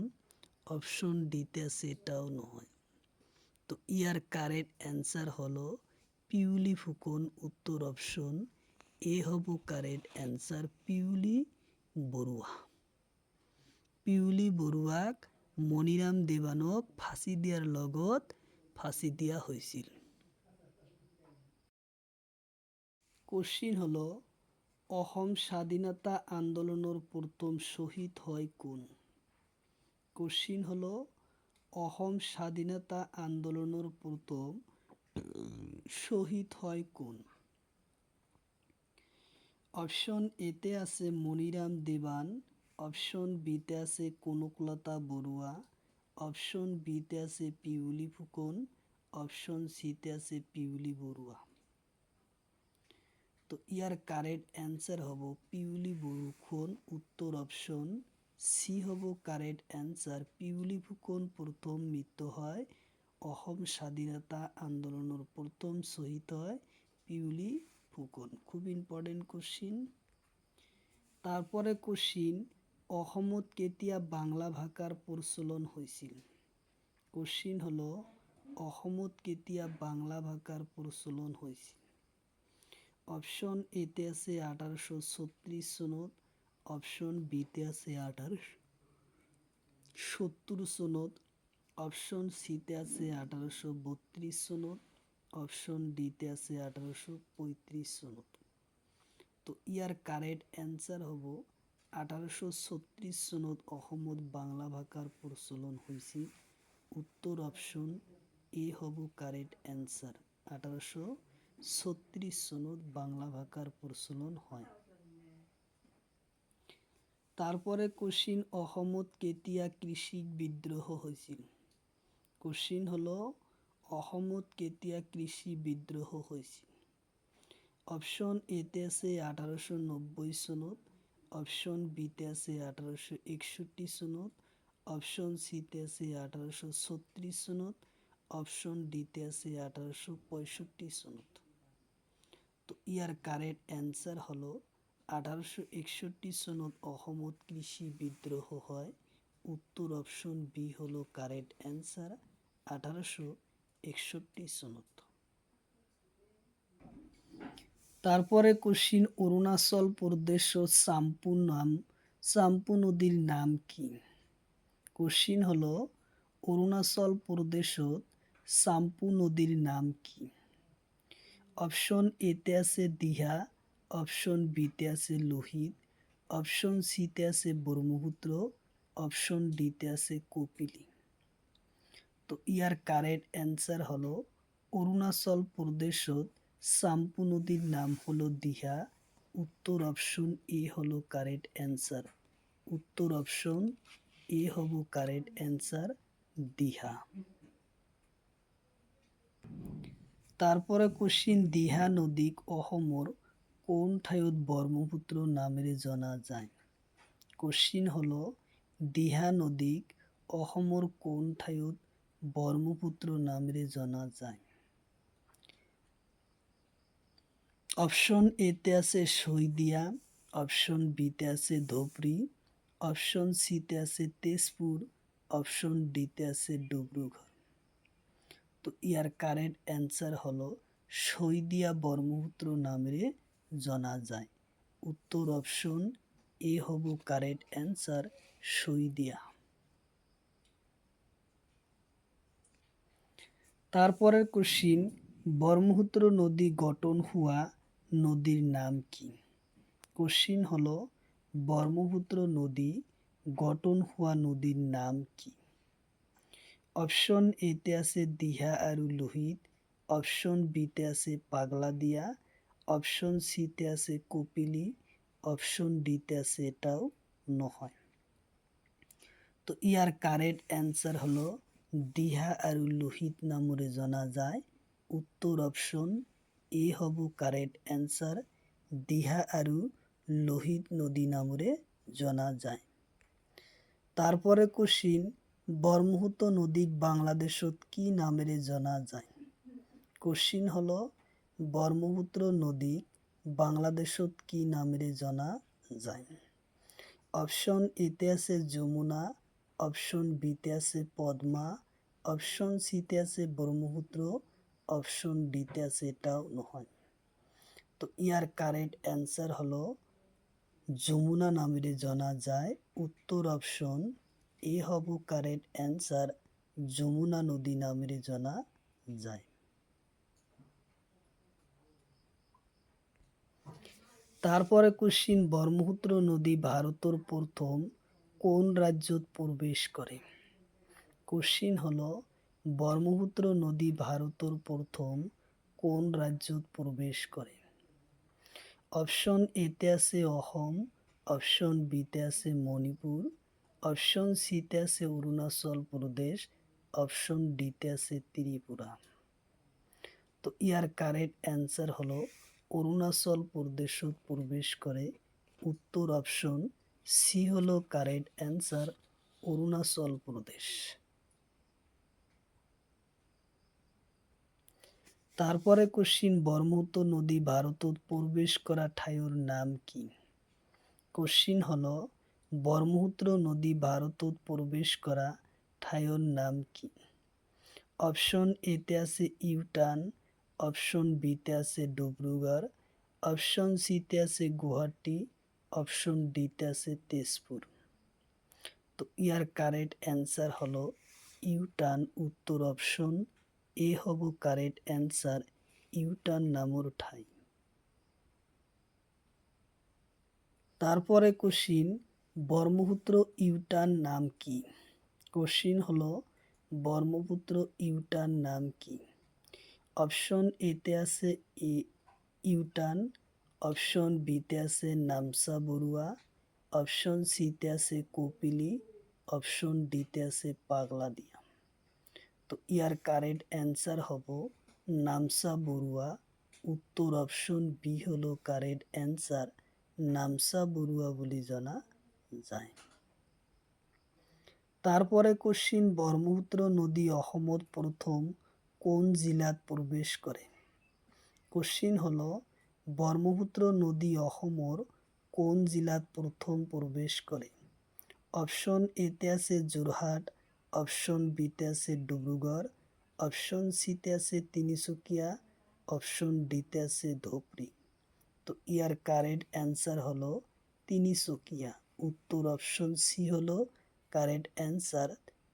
অপশন ডিতে আছে এটাও নয়। তো ইয়ার কারেক্ট অ্যান্সার হলো পিউলি ফুকন। উত্তর অপশন এ হব কারেক্ট অ্যান্সার, পিউলি বড়ুয়া। পিউলি বড়ুয়াক মনিরাম দেবানক ফাঁসি দিয়ার লগত ফাঁসি দিয়া হয়েছিল। কোশ্চিন হলো অসম স্বাধীনতা আন্দোলনের প্রথম শহীদ হয় কোন। কোশ্চিন হলো অসম স্বাধীনতা আন্দোলনের প্রথম শহীদ হয় কোন? অপশন এতে আছে মনিরাম দেবান, অপশন বিতে আছে কনকলতা বড়ুয়া, অপশন বিতে আছে পিউলি ফুকন, অপশন সিতে আছে পিউলি বড়ুয়া। তো ইয়ার কারেক্ট অ্যান্সার হব পিউলি বড়ুখন, উত্তর অপশন সি হব কারেক্ট অ্যান্সার। পিউলি ফুকন প্রথম মৃত্যু হয়, অসম স্বাধীনতা আন্দোলনের প্রথম শহীদ হয় পিউলি ফুকন। খুব ইম্পর্টেন্ট কোশ্চিন। তারপরে কোশ্চিন, অসমত কেতিয়া বাংলা ভাষার প্রচলন হৈছিল? কোশ্চিন হলো অসমত কেতিয়া বাংলা ভাষার প্রচলন হৈছিল? অপশন এতে আছে 1836 সনত, অপশন বিতে আছে 1870 সনত, অপশন সিতে আছে 1832 সনত, অপশন ডিতে আছে 1835 সনত। তো ইয়ার কারেক্ট অ্যান্সার হব 1836 সনত অসমত বাংলা ভাষার প্রচলন হয়েছিল। উত্তর অপশন এ হব কারেক্ট অ্যান্সার। 1836 সনত বাংলা ভাষার প্রচলন হয়। তারপরে কোশ্চিন, অসমত কেতিয়া কৃষি বিদ্রোহ হয়েছিল? কোশ্চিন হলো অসমত কেতিয়া কৃষি বিদ্রোহ হয়েছিল? অপশন এতে আছে 1890 সনত, অপশন বিতে আছে 1861 সনত, অপশন সিতে আছে 1836 সনত, অপশন ডিতে আছে 1865 সনত। তো ইয়ার কারেক্ট অ্যান্সার হলো 1861 সনত অসমত কৃষি বিদ্রোহ হয়। উত্তর অপশন বি হলো কারেক্ট অ্যান্সার, 1861 সনত। তারপরে কোশ্চিন, অরুণাচল প্রদেশ চাম্পু নদীর নাম কি? কোশ্চিন হলো অরুণাচল প্রদেশত চাম্পু নদীর নাম কি? অপশন এতে আছে দিহা, অপশন বিতে আছে লোহিত, অপশন সিতে আছে ব্রহ্মপুত্র, অপশন ডিতে আছে কপিলি। তো ইয়ার কারেক্ট অ্যান্সার হলো অরুণাচল প্রদেশত চাম্পু নদীর নাম হলো দিহা। উত্তর অপশন এ হলো কারেক্ট অ্যান্সার। উত্তর অপশন এ হব কারেক্ট অ্যান্সার, দিহা। তারপরে কোশ্চিন, দিহা নদীক অসমৰ কোন ঠাইত ব্রহ্মপুত্র নামেৰে জনা যায়? কোশ্চিন হলো দিহা নদীক অসমৰ কোন ঠাইত ব্রহ্মপুত্র নামেৰে জনা যায়? অপশন এতে আছে শইদিয়া, অপশন বিতে আছে ধুবড়ী, অপশন সিতে আছে তেজপুর, অপশন ডিতে আছে ডিব্ৰুগড়। তো ইয়ার কারেক্ট অ্যান্সার হলো শইদিয়া ব্রহ্মপুত্র নামেরে জনা যায়। উত্তর অপশন এ হব কারেক্ট অ্যান্সার, শইদিয়া। তারপরের কোশ্চিন, ব্রহ্মপুত্র নদী গঠন হওয়া নদীর নাম কি? কোশ্চিন হলো ব্রহ্মপুত্র নদী গঠন হওয়া নদীর নাম কি? অপশন এতে আছে দিহা আৰু লোহিত, অপশন বিতে আছে পাগলা দিয়া, অপশন সিতে আছে কপিলি, অপশন ডিতে আছে এটাও নহয়। তো ইয়ার কারেক্ট অ্যান্সার হলো দিহা আৰু লোহিত নামৰে জনা যায়। উত্তর অপশন এ হব কারেক্ট অ্যান্সার, দিহা আৰু লোহিত নদী নামৰে জনা যায়। তারপরে কোশ্চিন, ব্রহ্মপুত্র নদীক বাংলাদেশত কি নামেৰে জনা যায়? কোশ্চিন হলো ব্রহ্মপুত্র নদীক বাংলাদেশত কি নামেৰে জনা যায়? অপশন এতে আছে যমুনা, অপশন বিতে আছে পদ্মা, অপশন সিতে আছে ব্রহ্মপুত্র, অপশন ডিতে আছে এটাও নহয়। তো ইয়ার কারেক্ট অ্যান্সার হলো যমুনা নামেৰে জনা যায়। উত্তর অপশন এ হব কারেক্ট অ্যান্সার, যমুনা নদী নামেৰে জনা যায়। তারপরে কোশ্চিন, ব্রহ্মপুত্র নদী ভারতের প্রথম কোন রাজ্যত প্রবেশ করে? কোশ্চিন হলো ব্রহ্মপুত্র নদী ভারতের প্রথম কোন রাজ্যত প্রবেশ করে? অপশন এতে আছে অসম, অপশন বিতে আছে মণিপুর, অপশন সিতে আছে অরুণাচল প্রদেশ, অপশন ডিতে আছে ত্রিপুরা। তো ইয়ার কারেক্ট অ্যান্সার হলো অরুণাচল প্রদেশত প্রবেশ করে। উত্তর অপশন সি হলো কারেক্ট অ্যান্সার, অরুণাচল প্রদেশ। তারপরে কোশ্চিন, ব্রহ্মপুত্র নদী ভারতত প্রবেশ করা ঠাইর নাম কি? কোশ্চিন হলো ব্রহ্মপুত্র নদী ভারতত প্রবেশ করা ঠাইর নাম কি? অপশন এতে আছে ইউটান, অপশন বিতে আছে ডিব্রুগড়, অপশন সিতে আছে গুয়াহাটি, অপশন ডিতে আছে তেজপুর। তো ইয়ার কারেক্ট অ্যান্সার হলো ইউটান। উত্তর অপশন এ হব কারেক্ট অ্যান্সার, ইউটান নামর ঠাই। তারপরে কোশ্চিন, ব্রহ্মপুত্র ইউটান নাম কি? কোশ্চিন হলো ব্রহ্মপুত্র ইউটান নাম কি? অপশন এতে আছে ইউটান, অপশন বিতে আছে নামসা বরুয়া, অপশন সিতে আছে কপিলি, অপশন ডিতে আছে পাগলাদিয়া। তো ইয়ার কারেক্ট অ্যান্সার হব নামসা বরুয়া। উত্তর অপশন বি হলো কারেক্ট অ্যান্সার, নামসা বরুয়া বলে জানা যায়। তারপরে কোশ্চিন, ব্রহ্মপুত্র নদী অসমত প্রথম কোন জেলাত প্রবেশ করে? কোশ্চিন হলো ব্রহ্মপুত্র নদী অসমর কোন জেলাত প্রথম প্রবেশ করে? অপশন এতে আছে যোরহাট, অপশন বিতে আছে ডিব্রুগড়, অপশন সিতে আছে তিনিচুকিয়া, অপশন ডিতে আছে ধুবড়ী। তো ইয়ার কারেক্ট অ্যান্সার হলো তিনিচুকিয়া। উত্তর অপশন সি হলো কারেক্ট অ্যান্সার,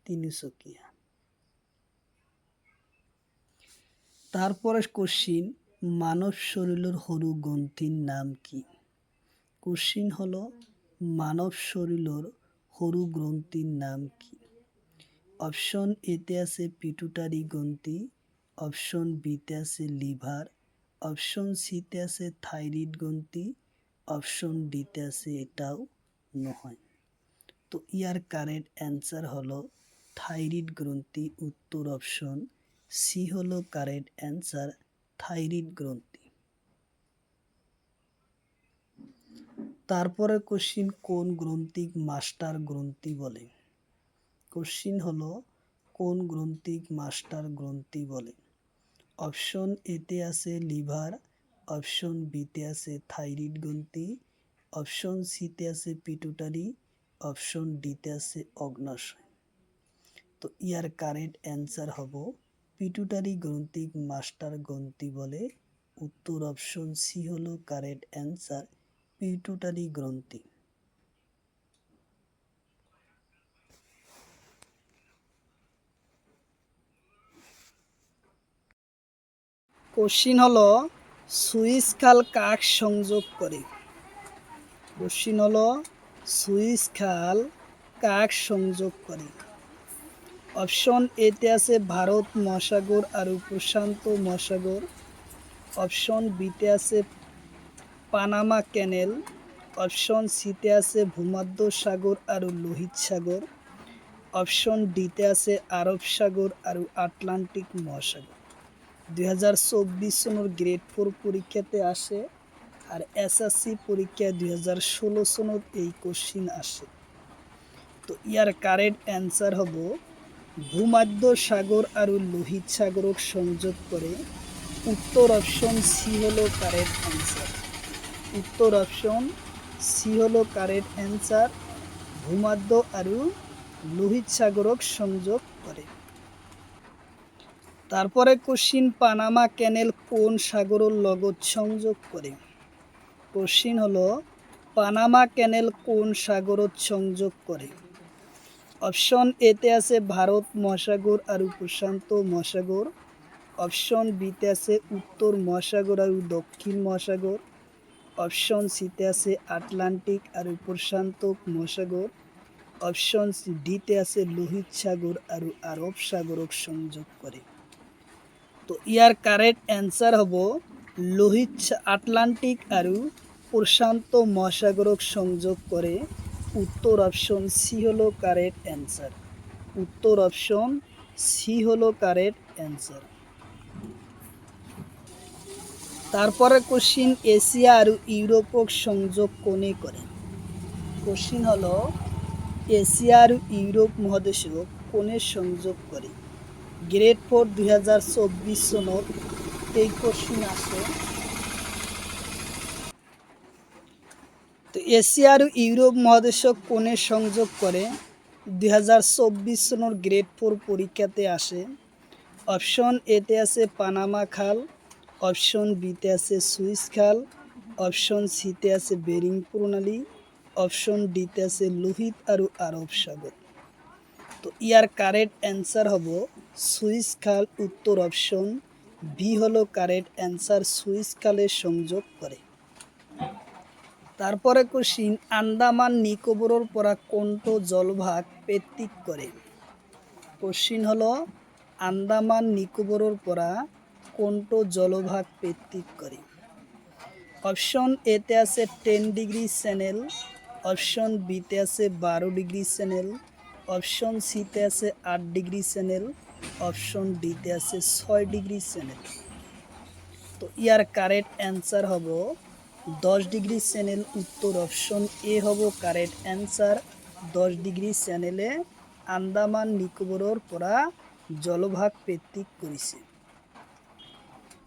তিনিচুকিয়া। তারপরে কোশ্চিন, মানব শরীরের সরু গ্রন্থির নাম কি? কোশ্চিন হলো মানব শরীরের সরু গ্রন্থির নাম কি? অপশন এতে আছে পিটুটারি গ্রন্থি, অপশন বিতে আছে লিভার, অপশন সিতে আছে থাইরয়েড গ্রন্থি, অপশন ডিতে আছে এটাও নহয়। তো ইয়ার কারেক্ট অ্যান্সার হলো থাইরয়েড গ্রন্থি। উত্তর অপশন সি হলো কারেক্ট অ্যান্সার, থাইরয়েড গ্রন্থি। তারপরে কোশ্চিন, কোন গ্রন্থিক মাস্টার গ্রন্থি বলে? কোশ্চিন হলো কোন গ্রন্থিক মাস্টার গ্রন্থি বলে? অপশন এতে আছে লিভার, অপশন বিতে আছে থাইরয়েড গ্রন্থি, অপশন সিতে আছে পিটুটারি, অপশন ডিতে আছে অগ্নাশয়। তো ইয়ার কারেক্ট অ্যান্সার হব পিটুটারি গ্রন্থিক মাস্টার গ্রন্থি বলে। উত্তর অপশন সি হলো কারেক্ট অ্যান্সার, পিটুটারি গ্রন্থি। কোশ্চিন হলো সুইস খাল কাক সংযোগ করে? কোশ্চিন হলো সুইস খাল কাক সংযোগ করে? অপশন এতে আছে ভারত মহাসাগর আর প্রশান্ত মহাসাগর, অপশন বিতে আছে পানামা ক্যানেল, অপশন সিতে আছে ভূমধ্য সাগর আর লোহিত সাগর, অপশন ডিতে আছে আরব সাগর আর আটলান্টিক মহাসাগর। 2024 সনের গ্রেড 4 পরীক্ষাতে আসে, আর এসএসসি পরীক্ষা 2016 সনত এই কোশ্চিন আসে। তো ইয়ার কারেক্ট অ্যান্সার হব ভূমধ্য সাগর আর লোহিত সাগরক সংযোগ করে। উত্তর অপশন সি হলো কারেক্ট অ্যান্সার। উত্তর অপশন সি হলো কারেক্ট অ্যান্সার, ভূমধ্য আর লোহিত সাগরক সংযোগ করে। তারপরে কোশ্চিন, পানামা ক্যানেল কোন সাগরের লগত সংযোগ করে? কোশ্চিন হলো পানামা ক্যানেল কোন সাগরত সংযোগ করে? অপশন এতে আছে ভারত মহাসাগর আর প্রশান্ত মহাসাগর, অপশন বিতে আছে উত্তর মহাসাগর আর দক্ষিণ মহাসাগর, অপশন সিতে আছে আটলান্টিক আর প্রশান্ত মহাসাগর, অপশন ডিতে আছে লোহিত সাগর আর আরব সাগরক সংযোগ করে। তো ইয়ার কারেক্ট অ্যান্সার হব লোহিত আটলান্টিক আর প্রশান্ত মহাসাগরক সংযোগ করে। উত্তর অপশন সি হলো কারেক্ট অ্যান্সার। উত্তর অপশন সি হলো কারেক্ট অ্যান্সার। তারপরে কোশ্চিন এশিয়া আর ইউরোপক সংযোগ কোনে করে। কোশ্চিন হলো এশিয়া আর ইউরোপ মহাদেশক কোনে সংযোগ করে। গ্রেড 4 2024 সনত এই কোশ্চিন আসে। তো এশিয়া আর ইউরোপ মহাদেশক কোনে সংযোগ করে 2024 সনের গ্রেড 4 পরীক্ষাতে আসে। অপশন এতে আছে পানামা খাল, অপশন বিতে আছে সুইস খাল, অপশন সিতে আছে বেরিং প্রণালী, অপশন ডিতে আছে লোহিত আর আরব সাগর। তো ইয়ার কারেক্ট অ্যান্সার হব সুইস খাল। উত্তর অপশন বি হলো কারেক্ট অ্যান্সার, সুইস খালের সংযোগ করে। তারপরে কোশ্চিন আন্দামান নিকোবরের পরা কোনটো জলভাগ পেত্তিক করে। কোশ্চিন হলো আন্দামান নিকোবরের পরা কোনটো জলভাগ পেত্তিক করে। অপশন এতে আছে 10 ডিগ্রি চ্যানেল, অপশন বিতে আছে 12 ডিগ্রি চ্যানেল, অপশন সিতে আছে 8 ডিগ্রি চ্যানেল, অপশন ডিতে আছে 6 ডিগ্রি চ্যানেল। তো ইয়ার কারেক্ট অ্যান্সার হব 10 ডিগ্রি চ্যানেল। উত্তর অপশন এ হব কারেক্ট অ্যান্সার। 10 ডিগ্রি চ্যানেলে আন্দামান নিকোবরের পরা জলভাগ পেত্তিক করেছে।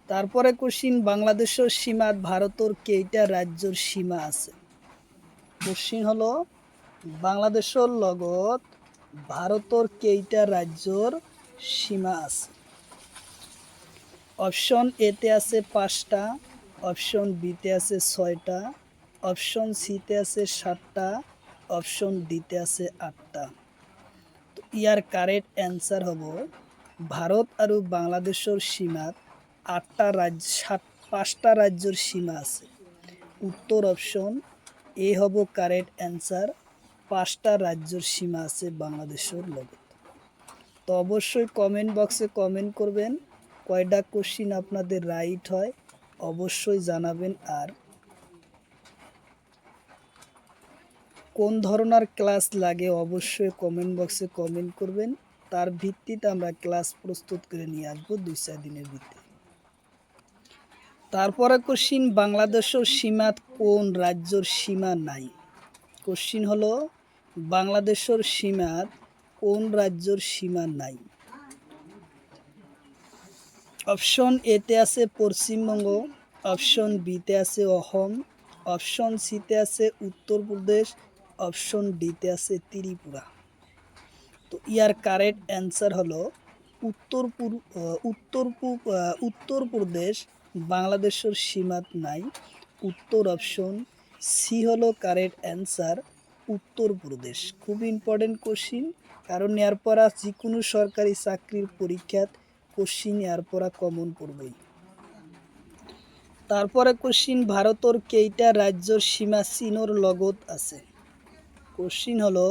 তারপরে কোশ্চিন বাংলাদেশের সীমাত ভারতের কেইটা রাজ্যের সীমা আছে। কোশ্চিন হলো বাংলাদেশের লগত ভারতের কেইটা রাজ্যের সীমা আছে। অপশন এতে আছে 5টা, অপশন বিতে আছে 6টা, অপশন সিতে আছে 7টা, অপশন ডিতে আছে 8টা। তো ইয়ার কারেক্ট অ্যান্সার হব ভারত আর বাংলাদেশের সীমাত 5টা রাজ্যের সীমা আছে। উত্তর অপশন এ হব কারেক্ট অ্যান্সার। 5টা রাজ্যের সীমা আছে বাংলাদেশের লগত। তো অবশ্যই কমেন্ট বক্সে কমেন্ট করবেন কয়টা কোশ্চিন আপনাদের রাইট হয়, অবশ্যই জানাবেন। আর কোন ধরনের ক্লাস লাগে অবশ্যই কমেন্ট বক্সে কমেন্ট করবেন। তার ভিত্তিতে আমরা ক্লাস প্রস্তুত করে নিয়ে আসবো 2-4 দিনের ভিতরে। তারপরে কোশ্চিন বাংলাদেশের সীমাত কোন রাজ্যের সীমা নাই। কোশ্চিন হলো বাংলাদেশের সীমাত কোন রাজ্যের সীমা নাই। অপশন এতে আছে পশ্চিমবঙ্গ, অপশন বিতে আছে অসম, অপশন সিতে আছে উত্তরপ্রদেশ, অপশন ডিতে আছে ত্রিপুরা। তো ইয়ার কারেক্ট অ্যান্সার হলো উত্তরপ্রদেশ বাংলাদেশের সীমাত নাই। উত্তর অপশন সি হলো কারেক্ট অ্যান্সার, উত্তরপ্রদেশ। খুব ইম্পর্টেন্ট কোশ্চিন, কারণ এর পরা যে কোনো সরকারি চাকরির পরীক্ষাত কোশ্চিন এর পরা কমন পড়বই। তারপরে কোশ্চিন ভারতের কেইটা রাজ্যের সীমা চীনের লগত আছে। কোশ্চিন হলো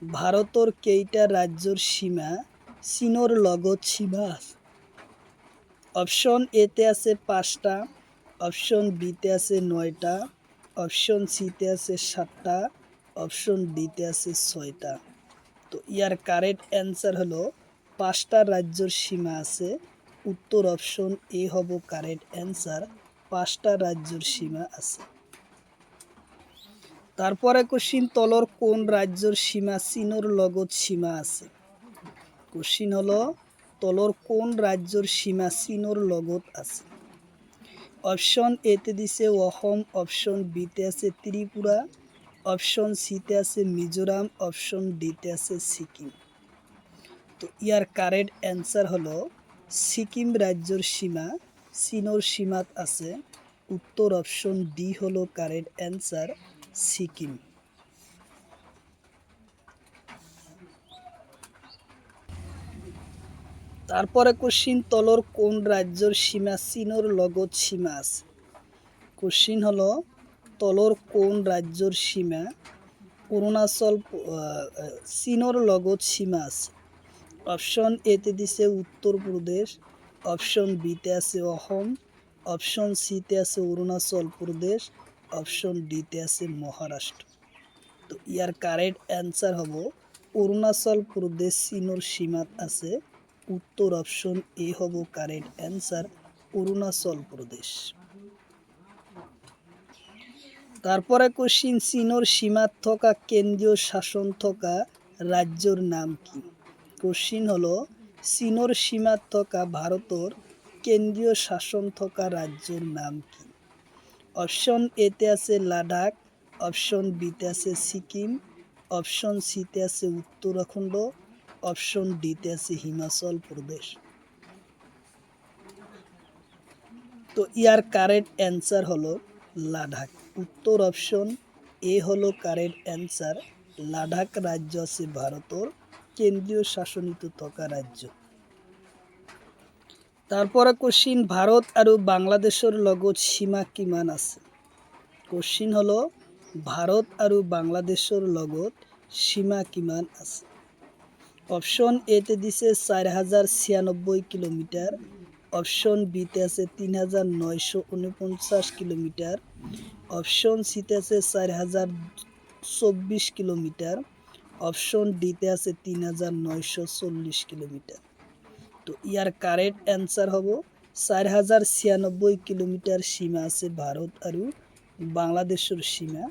ভারতের কেইটা রাজ্যের সীমা চীনের লগত সীমা আছে। অপশন এতে আছে 5টা, অপশন বিতে আছে 9টা, অপশন সিতে আছে 7টা, অপশন ডিতে আছে 6টা। তো ইয়ার কারেক্ট অ্যান্সার হলো 5টা রাজ্যের সীমা আছে। উত্তর অপশন এ হব কারেক্ট অ্যান্সার, 5টা রাজ্যের সীমা আছে। তারপরে কোশ্চিন তলর কোন রাজ্যের সীমা চীনের লগত সীমা আছে। কোশ্চিন হলো তলর কোন রাজ্যের সীমা চীনের লগত আছে। অপশন এতে দিছে অসম, অপশন বিতে আছে ত্রিপুরা, অপশন সিতে আছে মিজোরাম, অপশন ডিতে আছে সিকিম। তো ইয়ার কারেক্ট অ্যান্সার হলো সিকিম রাজ্যের সীমা চীনের সীমাত আছে। উত্তর অপশন ডি হলো কারেক্ট অ্যান্সার, সিকিম। তারপরে কোশ্চিন তলর কোন রাজ্যের সীমা চীনের লগত সীমা আছে। কোশ্চিন হলো তলর কোন রাজ্যের সীমা অৰুণাচল চীনৰ লগত সীমা আছে? অপশন এতে দিছে উত্তর প্রদেশ, অপশন বিতে আছে অসম, অপশন সিতে আছে অরুণাচল প্রদেশ, অপশন ডিতে আছে মহারাষ্ট্র। তো ইয়ার কারেক্ট অ্যান্সার হব অরুণাচল প্রদেশ চীনের সীমাত আছে। উত্তর অপশন এ হব কারেক্ট অ্যান্সার, অরুণাচল প্রদেশ। তারপরে কোশ্চিন, চীনের সীমাত থকা কেন্দ্রীয় শাসন থকা রাজ্যর নাম কি? কোশ্চিন হলো চীনের সীমাত থকা ভারতের কেন্দ্রীয় শাসন থকা রাজ্যর নাম কি? অপশন এতে আছে লাদাখ, অপশন বিতে আছে সিকিম, অপশন সিতে আছে উত্তরাখণ্ড, অপশন ডিতে আছে হিমাচল প্রদেশ। তো ইয়ার কারেক্ট অ্যান্সার হলো লাদাখ। উত্তর অপশন এ হলো কারেক্ট অ্যান্সার। লাদাখ রাজ্য আছে ভারতের কেন্দ্রীয় শাসনিত থকা রাজ্য। তারপরে কোশ্চিন, ভারত আর বাংলাদেশের লগত সীমা কিমান আছে? কোশ্চিন হলো ভারত আর বাংলাদেশের লগত সীমা কিমান আছে? অপশন এতে দিছে 4096 কিলোমিটার, অপশন বিতে আছে 3949 কিলোমিটার, অপশন সিতে আছে 4024 কিলোমিটার, অপশন ডিতে আছে 3940 কিলোমিটার। তো ইয়ার কারেক্ট অ্যান্সার হব 4096 কিলোমিটার সীমা আছে ভারত আর বাংলাদেশের সীমা।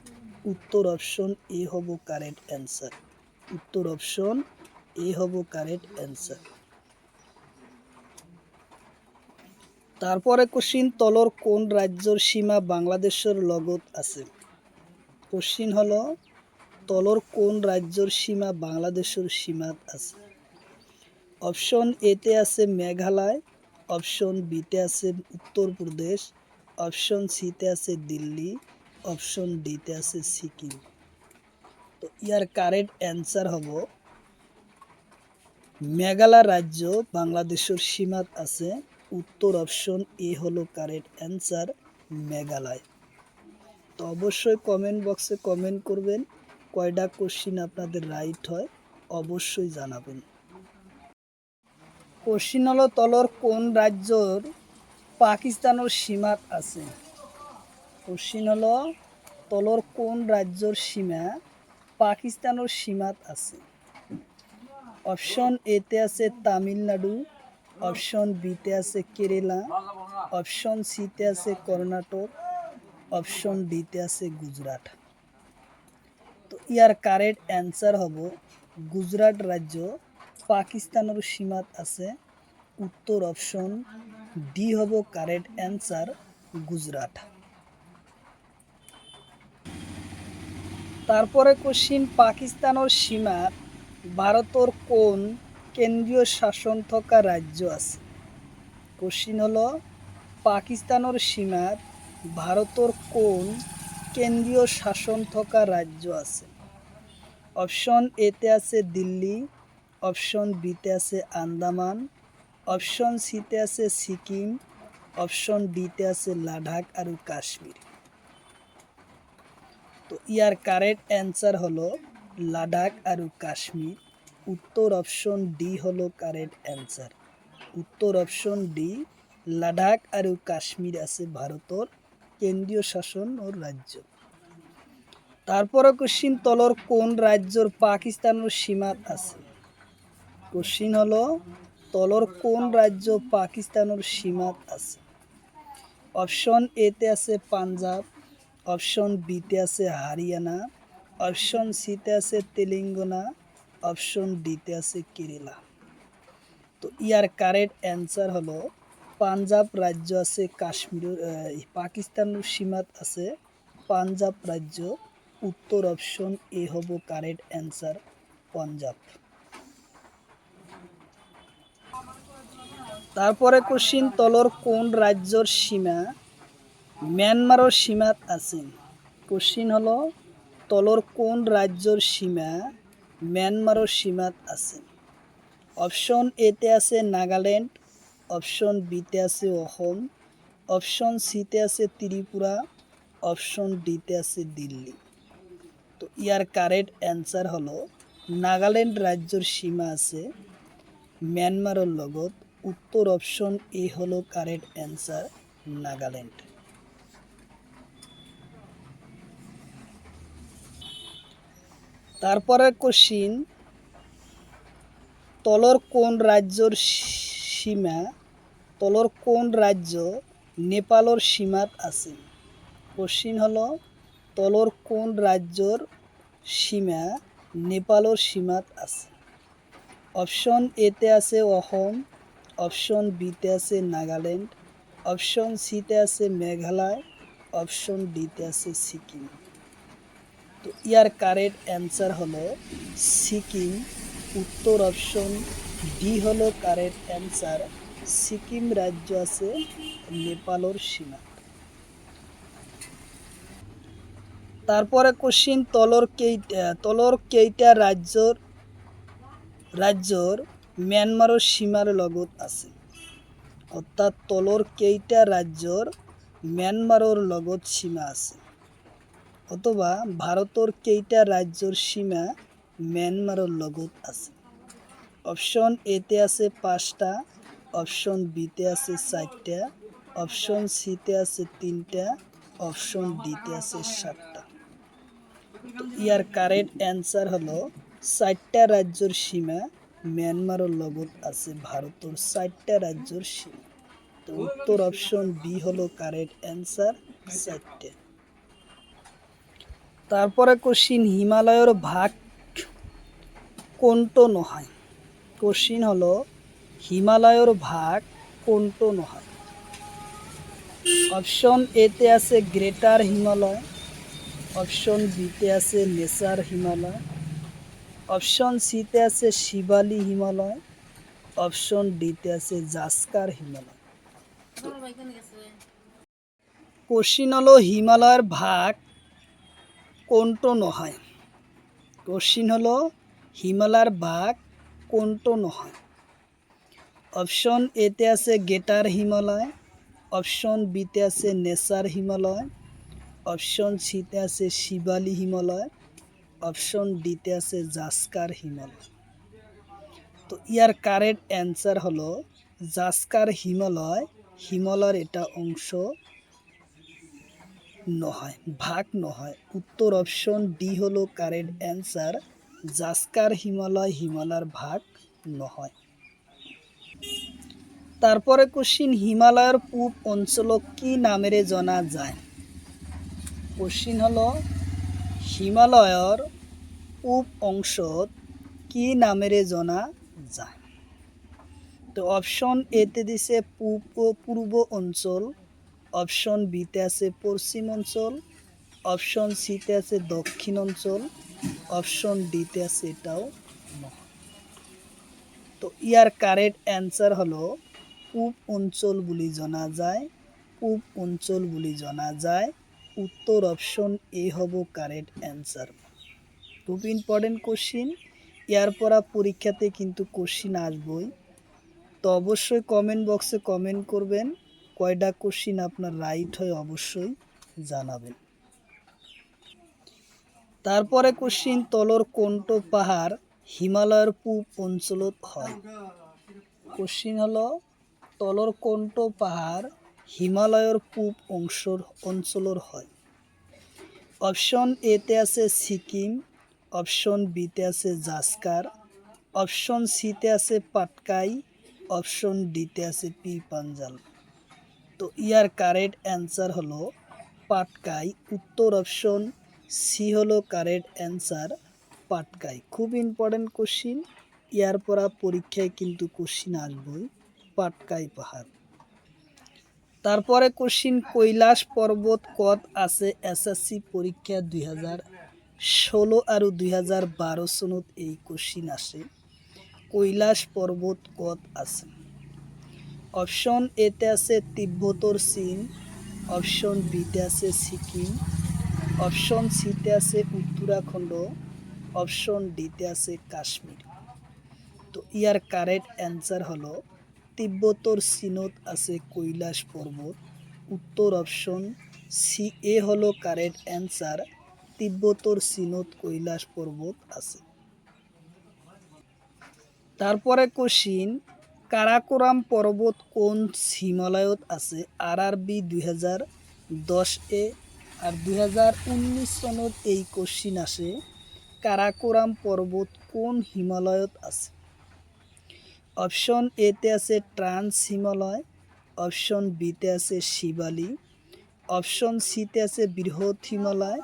উত্তর অপশন এ হব কারেক্ট অ্যান্সার। উত্তর অপশন এ হব কারেক্ট অ্যান্সার। তারপরে কোশ্চিন, তলর কোন রাজ্যের সীমা বাংলাদেশের লগত আছে? কোশ্চিন হলো তলর কোন রাজ্যের সীমা বাংলাদেশের সীমাত আছে? অপশন এতে আছে মেঘালয়, অপশন বিতে আছে উত্তরপ্রদেশ, অপশন সিতে আছে দিল্লি, অপশন ডিতে আছে সিকিম। তো ইয়ার কারেক্ট অ্যান্সার হব মেঘালয় রাজ্য বাংলাদেশের সীমাত আছে। উত্তর অপশন এ হলো কারেক্ট অ্যান্সার, মেঘালয়। তো অবশ্যই কমেন্ট বক্সে কমেন্ট করবেন কয়টা কোশ্চিন আপনাদের রাইট হয়, অবশ্যই জানাবেন। কোশ্চিন হলো তলর কোন রাজ্যর পাকিস্তানের সীমাত আছে? কোশ্চিন হলো তলর কোন রাজ্যর সীমা পাকিস্তানের সীমাত আছে? অপশন এতে আছে তামিলনাড়ু, অপশন বিতে আছে কেরালা, অপশন সিতে আছে কর্ণাটক, অপশন ডিতে আছে গুজরাট। তো ইয়ার কারেক্ট অ্যান্সার হব গুজরাট রাজ্য পাকিস্তানের সীমাত আছে। উত্তর অপশন ডি হব কারেক্ট অ্যান্সার, গুজরাট। তারপরে কোশ্চিন, পাকিস্তানের সীমাত ভারতের কোন কেন্দ্রীয় শাসন থকা রাজ্য আছে? কোশ্চিন হলো পাকিস্তানের সীমাত ভারতের কোন কেন্দ্রীয় শাসন থকা রাজ্য আছে? অপশন এতে আছে দিল্লি, অপশন বিতে আছে আন্দামান, অপশন সিতে আছে সিকিম, অপশন ডিতে আছে লাদাখ আর কাশ্মীর। তো ইয়ার কারেক্ট অ্যান্সার হলো লাদাখ আর কাশ্মীর। উত্তর অপশন ডি হলো কারেক্ট অ্যান্সার। উত্তর অপশন ডি, লাদাখ আর কাশ্মীর আছে ভারতের কেন্দ্রীয় শাসন ও রাজ্য। তারপরে কোশ্চিন, তলর কোন রাজ্যর পাকিস্তানের সীমাত আছে? কোশ্চিন হলো তলর কোন রাজ্য পাকিস্তানের সীমাত আছে? অপশন এতে আছে পাঞ্জাব, অপশন বিতে আছে হরিয়ানা, অপশন সিতে আছে তেলেঙ্গানা, অপশন ডিতে আছে কেরালা। তো ইয়ার কারেক্ট অ্যান্সার হলো পাঞ্জাব রাজ্য আছে কাশ্মীর পাকিস্তানের সীমাত আছে পাঞ্জাব রাজ্য। উত্তর অপশন এ হব কারেক্ট অ্যান্সার, পাঞ্জাব। তারপরে কোশ্চিন, তলর কোন রাজ্যর সীমা মিয়ানমারের সীমাত আছে? কোশ্চিন হলো তলর কোন রাজ্যর সীমা মিয়ানমারের সীমাত আছে? অপশন এতে আছে নাগাল্যান্ড, অপশন বিতে আছে অসম, অপশন সিতে আছে ত্রিপুরা, অপশন ডিতে আছে দিল্লি। তো তো ইয়ার কারেক্ট অ্যান্সার হলো নাগাল্যান্ড রাজ্যর সীমা আছে মিয়ানমারের লগত। উত্তর অপশন এ হলো কারেক্ট অ্যান্সার, নাগাল্যান্ড। তারপরে কোশ্চিন, তলর কোন রাজ্যর সীমা, তলর কোন রাজ্য নেপালের সীমাত আছে? কোশ্চিন হলো তলর কোন রাজ্যর সীমা নেপালের সীমাত আছে? অপশন এতে আছে অসম, অপশন বিতে আছে নাগাল্যান্ড, অপশন সিতে আছে মেঘালয়, অপশন ডিতে আছে সিকিম। তো ইয়ার কারেক্ট অ্যান্সার হলো সিকিম। উত্তর অপশন ডি হলো কারেক্ট অ্যান্সার। সিকিম রাজ্য আছে নেপালের সীমা। তারপরে কোশ্চিন, তলর কেইটা রাজ্যর মিয়ানমারের সীমার লগত আছে? অর্থাৎ তলর কেইটা রাজ্যর মিয়ানমারের লগত সীমা আছে, অথবা ভারতের কেইটা রাজ্যর সীমা মিয়ানমারের লগত আছে? অপশন এতে আছে 5টা, অপশন বিতে আছে 4টা, অপশন সিতে আছে 3টা, অপশন ডিতে আছে 7টা। ইয়ার কারেক্ট অ্যান্সার হলো 4টা রাজ্যর সীমা মিয়ানমারের লগত আছে, ভারতের 4টা রাজ্যর সীমা। তো উত্তর অপশন বি হলো কারেক্ট অ্যান্সার, 4টে। তারপরে কোশ্চিন, হিমালয়ের ভাগ কোনটো নহয়? কোশ্চিন হলো হিমালয়ের ভাগ কোনটো নহয়? অপশন এতে আছে গ্রেটার হিমালয়, অপশন বিতে আছে লেসার হিমালয়, অপশন সিতে আছে শিবালি হিমালয়, অপশন ডিতে আছে জাস্কার হিমালয়। কোশ্চিন হলো হিমালয়ের ভাগ কোনটো নহয়? কোশ্চিন হলো হিমালয়ের ভাগ কোনটো নহয়? অপশন এতে আছে গ্রেটার হিমালয়, অপশন বিতে আছে নেসার হিমালয়, অপশন সিতে আছে শিবালি হিমালয়, অপশন ডিতে আছে জাস্কার হিমালয়। তো ইয়ার কারেক্ট অ্যান্সার হলো জাস্কার হিমালয়। হিমালয়ের এটা অংশ নহয়, ভাগ নহয়। উত্তর অপশন ডি হলো কারেক্ট অ্যান্সার, জাস্কার হিমালয় হিমালয়ের ভাগ নহয়। তারপরে কোশ্চিন, হিমালয়ের পূব অঞ্চলক কি নামেৰে জনা যায়? কোশ্চিন হলো হিমালয়ের পূব অংশত কি নামেৰে জনা যায়? তো অপশন এতে দিছে পূর্ব অঞ্চল, অপশন বিতে আছে পশ্চিম অঞ্চল, অপশন সিতে আছে দক্ষিণ অঞ্চল, অপশন ডিতে আছে এটাও নহয়। তো ইয়ার কারেক্ট অ্যান্সার হলো পূব অঞ্চল বুলি জনা যায়, পূব অঞ্চল বুলি জনা যায়। উত্তর অপশন এ হব কারেক্ট অ্যান্সার। খুব ইম্পর্টেন্ট কোশ্চিন, ইয়ার পরা পরীক্ষাতে কিন্তু কোশ্চিন আসবই। তো অবশ্যই কমেন্ট বক্সে কমেন্ট করবেন, কয়টা কোশ্চিন আপনার রাইট হয় অবশ্যই জানাবেন। তারপরে কোশ্চিন, তলর কোনটো পাহাড় হিমালয়ের পূব অঞ্চলত হয়? কোশ্চিন হলো তলর কোনটো পাহাড় হিমালয়ের পূব অঞ্চলর হয়? অপশন এতে আছে সিকিম, অপশন বিতে আছে জাস্কার, অপশন সিতে আছে পাটকাই, অপশন ডিতে আছে পীর পাঞ্জাল। তো ইয়ার কারেক্ট অ্যান্সার হলো পাটকাই। উত্তর অপশন সি হলো কারেক্ট অ্যান্সার, পাটকাই। খুব ইম্পর্টেন্ট কোশ্চিন, ইয়ার পরা পরীক্ষায় কিন্তু কোশ্চিন আসবই, পাটকাই পাহাড়। তারপরে কোশ্চিন, কৈলাস পর্বত কত আছে? এসএসসি পরীক্ষা 2016 আর 2012 সনত এই কোশ্চিন আসে। কৈলাস পর্বত কত আছে? অপশন এতে আছে তিব্বতর চীন, অপশন বিতে আছে সিকিম, অপশন সিতে আছে উত্তরাখণ্ড, অপশন ডিতে আছে কাশ্মীর। তো ইয়ার কারেক্ট অ্যান্সার হলো তিব্বতর চীনত আছে কৈলাস পর্বত। উত্তর অপশন সি এ হলো কারেক্ট অ্যান্সার, তিব্বতর চীনত কৈলাস পর্বত আছে। তারপরে কোশ্চিন, কারাকোরাম পর্বত কোন হিমালয়ত আছে? RRB 2010 এ আর 2019 সনত এই কোশ্চিন আসে, কারাকোরাম পর্বত কোন হিমালয়ত আছে? অপশন এতে আছে ট্রান্স হিমালয়, অপশন বিতে আছে শিবালি, অপশন সিতে আছে বৃহৎ হিমালয়,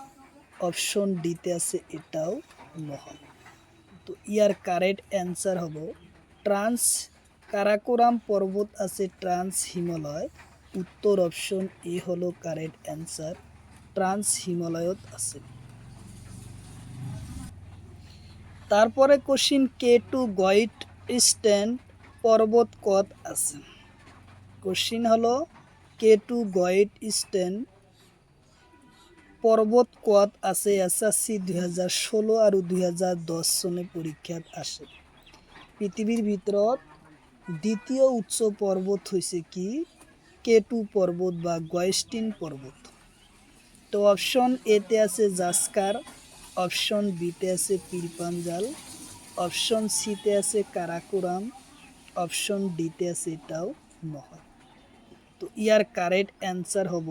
অপশন ডিতে আছে এটাও নয়। তো ইয়ার কারেক্ট অ্যান্সার হলো ট্রান্স। কারাকোরাম পর্বত আছে ট্রান্স হিমালয়, উত্তর অপশন এ হলো কারেক্ট অ্যান্সার, ট্রান্স হিমালয়ত আছে। তারপরে কোশ্চিন, K2 গ্রেট ইস্টার্ন পর্বত কত আছে? কোশ্চিন হলো K2 গ্রেট ইস্টার্ন পর্বত কত আছে? SSC 2016 আর 2010 সনে পরীক্ষাত আসে। পৃথিবীর ভিতৰত দ্বিতীয় উচ্চ পর্বত হয়েছে কি? K2 পর্বত বা গয়েস্টিন পর্বত। তো অপশন এতে আছে জাস্কার, অপশন বিতে আছে পীরপাঞ্জাল, অপশন সিতে আছে কারাকোরাম, অপশন ডিতে আছে এটাও নয়। তো ইয়ার কারেক্ট অ্যান্সার হব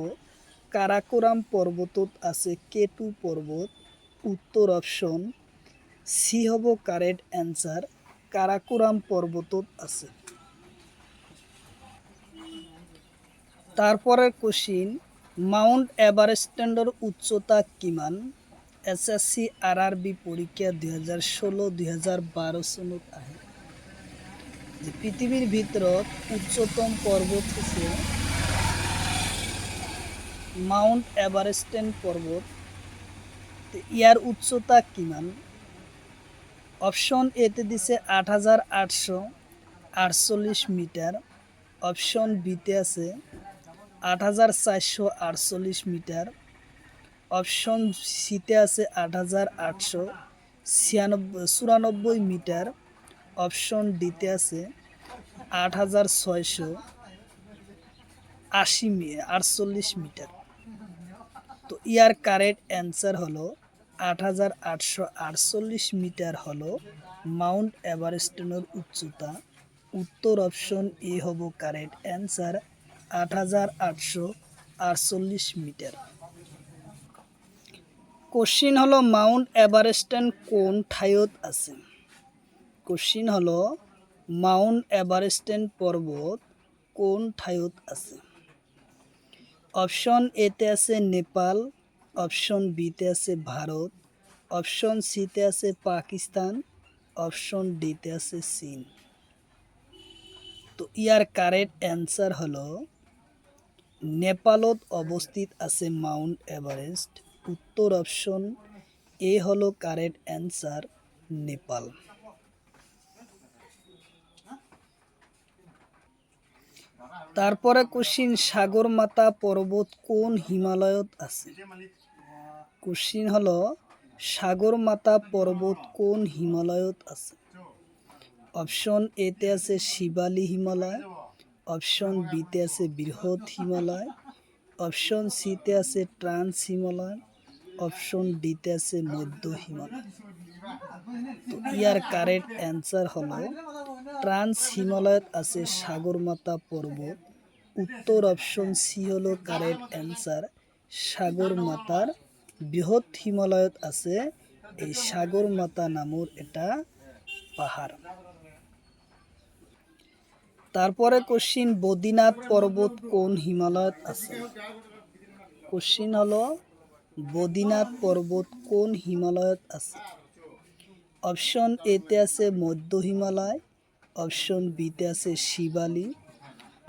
কারাকোরাম পর্বতত আছে K2 পর্বত, উত্তর অপশন সি হব কারেক্ট অ্যান্সার, কারাকোরাম পর্বতত আছে। তারপরের কোশ্চিন, মাউন্ট এভারেস্টের উচ্চতা কিমান? SSC RRB পরীক্ষা 2016-2012 সনত আহে। যে পৃথিবীর ভিতৰত উচ্চতম পর্বত হচ্ছে মাউন্ট এভারেস্টেন পর্বত। ইয়ার উচ্চতা কিমান? অপশন এতে দিছে 8848 মিটার, অপশন বিতে আছে 8448 মিটার, অপশন সিতে আছে 8894 মিটার, অপশন ডিতে আছে 8648 মিটার। তো ইয়ার কারেক্ট অ্যান্সার হলো 8848 মিটার হলো মাউন্ট এভারেস্টের উচ্চতা, উত্তর অপশন এ হব কারেক্ট অ্যান্সার, 8848 মিটার। কোশ্চিন হলো মাউন্ট এভারেস্ট কোন ঠাইত আছে? কোশ্চিন হলো মাউন্ট এভারেস্ট পর্বত কোন ঠাইত আছে? অপশন এতে আছে নেপাল, অপশন বিতে আছে ভারত, অপশন সিতে আছে পাকিস্তান, অপশন ডিতে আছে চীন। তো ইয়ার কারেক্ট অ্যান্সার হলো নেপালত অবস্থিত আছে মাউন্ট এভারেস্ট, উত্তর অপশন এ হলো কারেক্ট অ্যান্সার, নেপাল। তারপরে কোশ্চিন, সাগরমাথা পর্বত কোন হিমালয়ত আছে? কোশ্চিন হলো সাগরমাথা পর্বত কোন হিমালয়ত আছে? অপশন এতে আছে শিবালি হিমালয়, অপশন বিতে আছে বৃহৎ হিমালয়, অপশন সিতে আছে ট্রান্স হিমালয়, অপশন ডিতে আছে মধ্য হিমালয়। তো ইয়ার কারেক্ট অ্যান্সার হলো ট্রান্স হিমালয়ত আছে সাগরমাথা পর্বত, উত্তর অপশন সি হলো কারেক্ট অ্যান্সার, সাগরমাথার বৃহৎ হিমালয়ত আছে এই সাগরমাথা নামর এটা পাহাড়। তারপরে কোশ্চিন, বদ্রীনাথ পর্বত কোন হিমালয়ত আছে? কোশ্চিন হলো বদ্রীনাথ পর্বত কোন হিমালয়ত আছে? অপশন এতে আছে মধ্য হিমালয়, অপশন বিতে আছে শিবালি,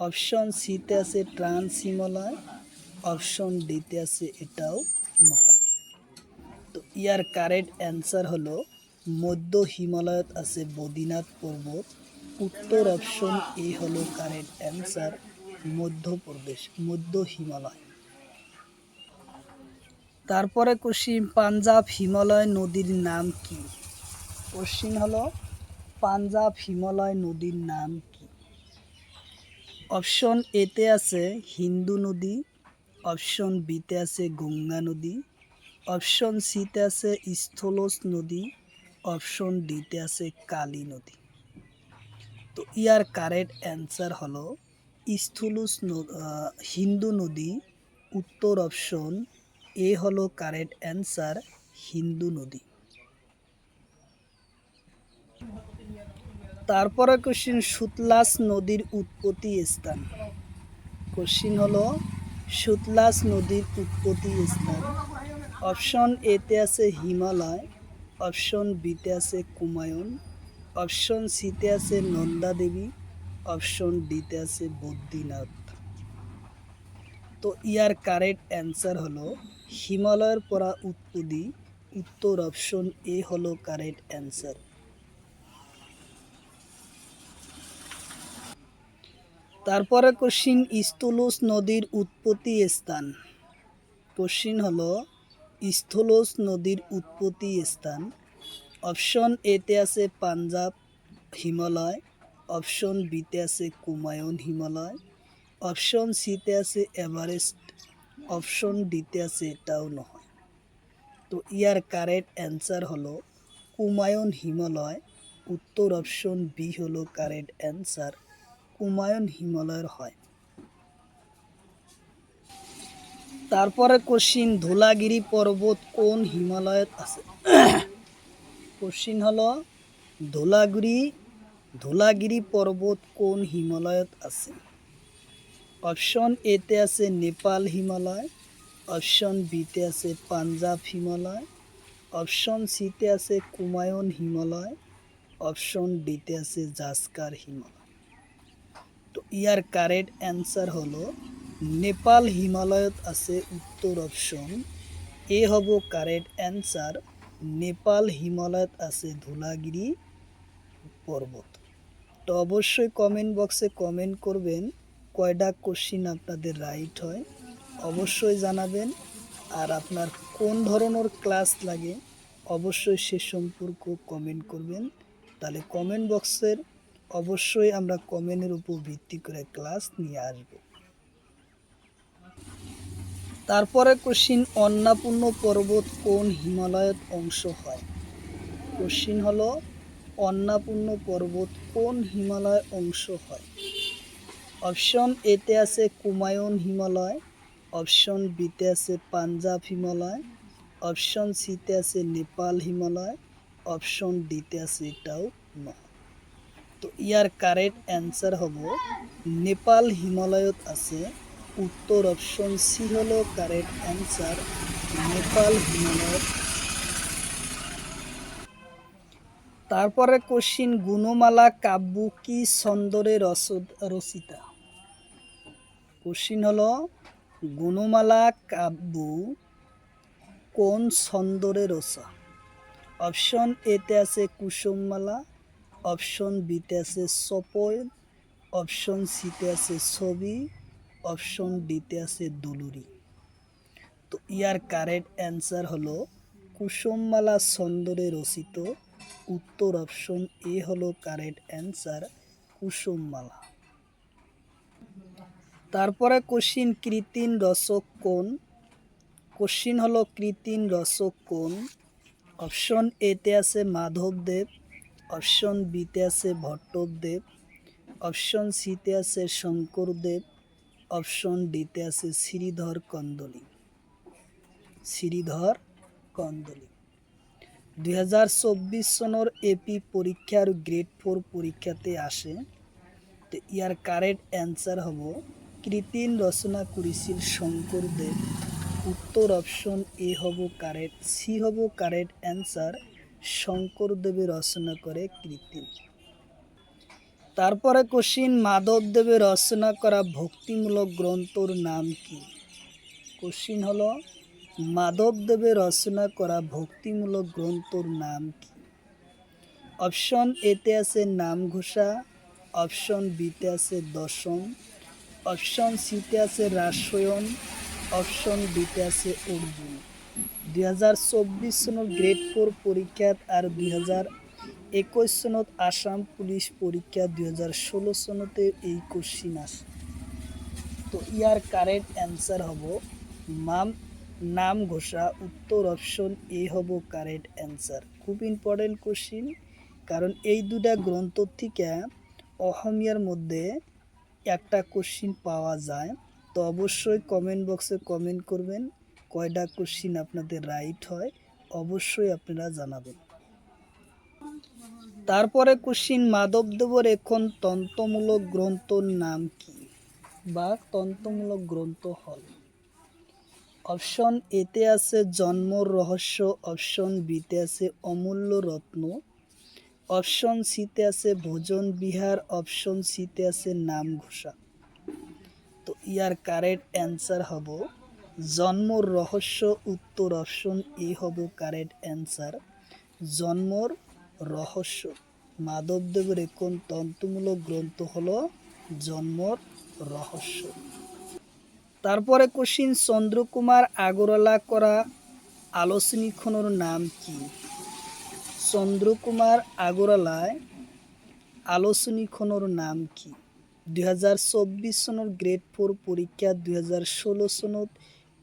অপশন সিতে আছে ট্রান্স হিমালয়, অপশন ডিতে আছে এটাও নয়। তো ইয়ার কারেক্ট অ্যান্সার হলো মধ্য হিমালয়ত আছে বদ্রীনাথ পর্বত, উত্তর অপশন এ হলো কারেক্ট অ্যান্সার, মধ্যপ্রদেশ, মধ্য হিমালয়। তারপরে কোশ্চিন, পাঞ্জাব হিমালয় নদীর নাম কি? কোশ্চিন হলো পাঞ্জাব হিমালয় নদীর নাম কি? অপশন এতে আছে হিন্দু নদী, অপশন বিতে আছে গঙ্গা নদী, অপশন সিতে আছে স্থলজ নদী, অপশন ডিতে আছে কালী নদী। তো ইয়ার কারেক্ট অ্যান্সার হলো স্থলজ হিন্দু নদী। উত্তর অপশন এ হলো কারেক্ট অ্যান্সার, হিন্দু নদী। তারপরে কোশ্চিন, সুতলাজ নদীর উৎপত্তি স্থান। কোশ্চিন হলো সুতলাজ নদীর উৎপত্তি স্থান। অপশন এতে আছে হিমালয়, অপশন বিতে আছে কুমায়ুন, অপশন সিতে আছে নন্দা দেবী, অপশন ডিতে আছে বদ্রীনাথ। তো ইয়ার কারেক্ট অ্যান্সার হলো হিমালয়ের পরা উৎপত্তি। উত্তর অপশন এ হলো কারেক্ট অ্যান্সার। তারপরে কোশ্চিন, স্থলজ নদীর উৎপত্তি স্থান। কোশ্চিন হলো স্থলজ নদীর উৎপত্তি স্থান। অপশন এতে আছে পাঞ্জাব হিমালয়, অপশন বিতে আছে কুমায়ুন হিমালয়, অপশন সিতে আছে এভারেস্ট, অপশন ডিতে আছে এটাও নয়। তো ইয়ার কারেক্ট অ্যান্সার হলো কুমায়ুন হিমালয়। উত্তর অপশন বি হলো কারেক্ট অ্যান্সার, কুমায়ুন হিমালয়ের হয়। তারপরে কোশ্চিন, ধুলাগিরি পর্বত কোন হিমালয়ত আছে। কোশ্চিন হলো ধুলাগিরি পর্বত কোন হিমালয়ত আছে। অপশন এতে আছে নেপাল হিমালয়, অপশন বিতে আছে পাঞ্জাব হিমালয়, অপশন সিতে আছে কুমায়ুন হিমালয়, অপশন ডিতে আছে জাসকার হিমালয়। তো ইয়ার কারেক্ট অ্যান্সার হলো নেপাল হিমালয়ত আছে। উত্তর অপশন এ হব কারেক্ট অ্যান্সার, নেপাল হিমালয়ত আছে ধুলাগিরি পর্বত। তো অবশ্যই কমেন্ট বক্সে কমেন্ট করবেন কয়টা কোশ্চিন আপনাদের রাইট হয়, অবশ্যই জানাবেন। আর আপনার কোন ধরনের ক্লাস লাগে অবশ্যই সে সম্পর্ক কমেন্ট করবেন। তাহলে কমেন্ট বক্সের অবশ্যই আমরা কমেন্টের উপর ভিত্তি করে ক্লাস নিয়ে আসব। তারপরে কোশ্চিন, অন্নপূর্ণ পর্বত কোন হিমালয়ের অংশ হয়। কোশ্চিন হলো অন্নপূর্ণ পর্বত কোন হিমালয় অংশ হয়। অপশন এতে আছে কুমায়ুন হিমালয়, অপশন বিতে আছে পাঞ্জাব হিমালয়, অপশন সিতে আছে নেপাল হিমালয়, অপশন ডিতে আছে এটাও নয়। তো ইয়ার কারেক্ট অ্যান্সার হব নেপাল হিমালয়ত আছে। উত্তর অপশন সি হলো কারেক্ট অ্যান্সার, নেপাল হিমালয়ত। তারপরে কোশ্চিন, গুণমালা কাব্য কি ছন্দরে রচিতা। কোশ্চিন হলো গুণমালা কাব্য কোন ছন্দরে রচা। অপশন এতে আছে কুসুমমালা, অপশন বিতে আছে চপয়, অপশন সিতে আছে ছবি, অপশন ডিতে আছে দুলুরি। তো ইয়ার কারেক্ট অ্যান্সার হলো কুসুমমালা ছন্দরে রচিত। উত্তর অপশন এ হলো কারেক্ট অ্যান্সার, কুসুমমালা। তারপরে কোশ্চিন, কৃত্রিম রচক কোন। কোশ্চিন হলো কৃত্রিম রচক কোন। অপশন এতে আছে মাধবদেব, অপশন বিতে আছে ভট্টদেব, অপশন সিতে আছে শঙ্করদেব, অপশন ডিতে আছে শ্রীধর কন্দলী। 2024 সনের এপি পরীক্ষার গ্রেড 4 পরীক্ষাতে আসে। তো ইয়ার কারেক্ট অ্যান্সার হব কৃত্রিম রচনা করেছিল শঙ্করদেব। উত্তর অপশন এ হব কারেক্ট, সি হব কারেক্ট অ্যান্সার, শঙ্করদেবের রচনা করে কৃত্রিম। তারপরে কোশ্চিন, মাধবদেবের রচনা করা ভক্তিমূলক গ্রন্থর নাম কি। কোশ্চিন হলো মাধবদেবের রচনা করা ভক্তিমূলক গ্রন্থর নাম কি। অপশন এতে আছে নামঘোষা, অপশন বিতে আছে দশম, অপশন সিতে আছে রাসায়ন, অপশন ডিতে আছে অর্জুন। 2024 সনের গ্রেড 4 পরীক্ষাত আর 2021 সনত আসাম পুলিশ পরীক্ষা 2016 সনতে এই কোশ্চিন আসে। তো ইয়ার কারেক্ট অ্যান্সার হব নাম ঘোষা, উত্তর অপশন এ হব কারেক্ট অ্যান্সার। খুব ইম্পর্টেন্ট কোশ্চিন, কারণ এই দুটা গ্রন্থ থেকে অহমিয়ার মধ্যে একটা কোশ্চিন পাওয়া যায়। তো অবশ্যই কমেন্ট বক্সে কমেন্ট করবেন কয়টা কোশ্চিন আপনাদের রাইট হয়, অবশ্যই আপনারা জানাবেন। তারপরে কোশ্চিন, মাধবদেবর এখন তন্ত্রমূলক গ্রন্থর নাম কি বা তন্ত্রমূলক গ্রন্থ হল? অপশন এতে আছে জন্মর রহস্য, অপশন বিতে আছে অমূল্য রত্ন, অপশন সিতে আছে ভোজন বিহার, অপশন সিতে আছে নাম ঘোষা। তো ইয়ার কারেক্ট অ্যান্সার হব জন্মর রহস্য, উত্তর অপশন এ হব কারেক্ট অ্যান্সার। জন্মর রহস্য মাধবদেবের এখন তন্ত্রমূলক গ্রন্থ হলো জন্মর রহস্য। তারপরে কোশ্চিন, চন্দ্রকুমার আগরওয়ালা করা আলোচনীখনোর নাম কি? চন্দ্রকুমার আগরওয়ালায় আলোচনীখনোর নাম কি? 2024 সনত গ্রেড 4 পরীক্ষা, 2016 সনত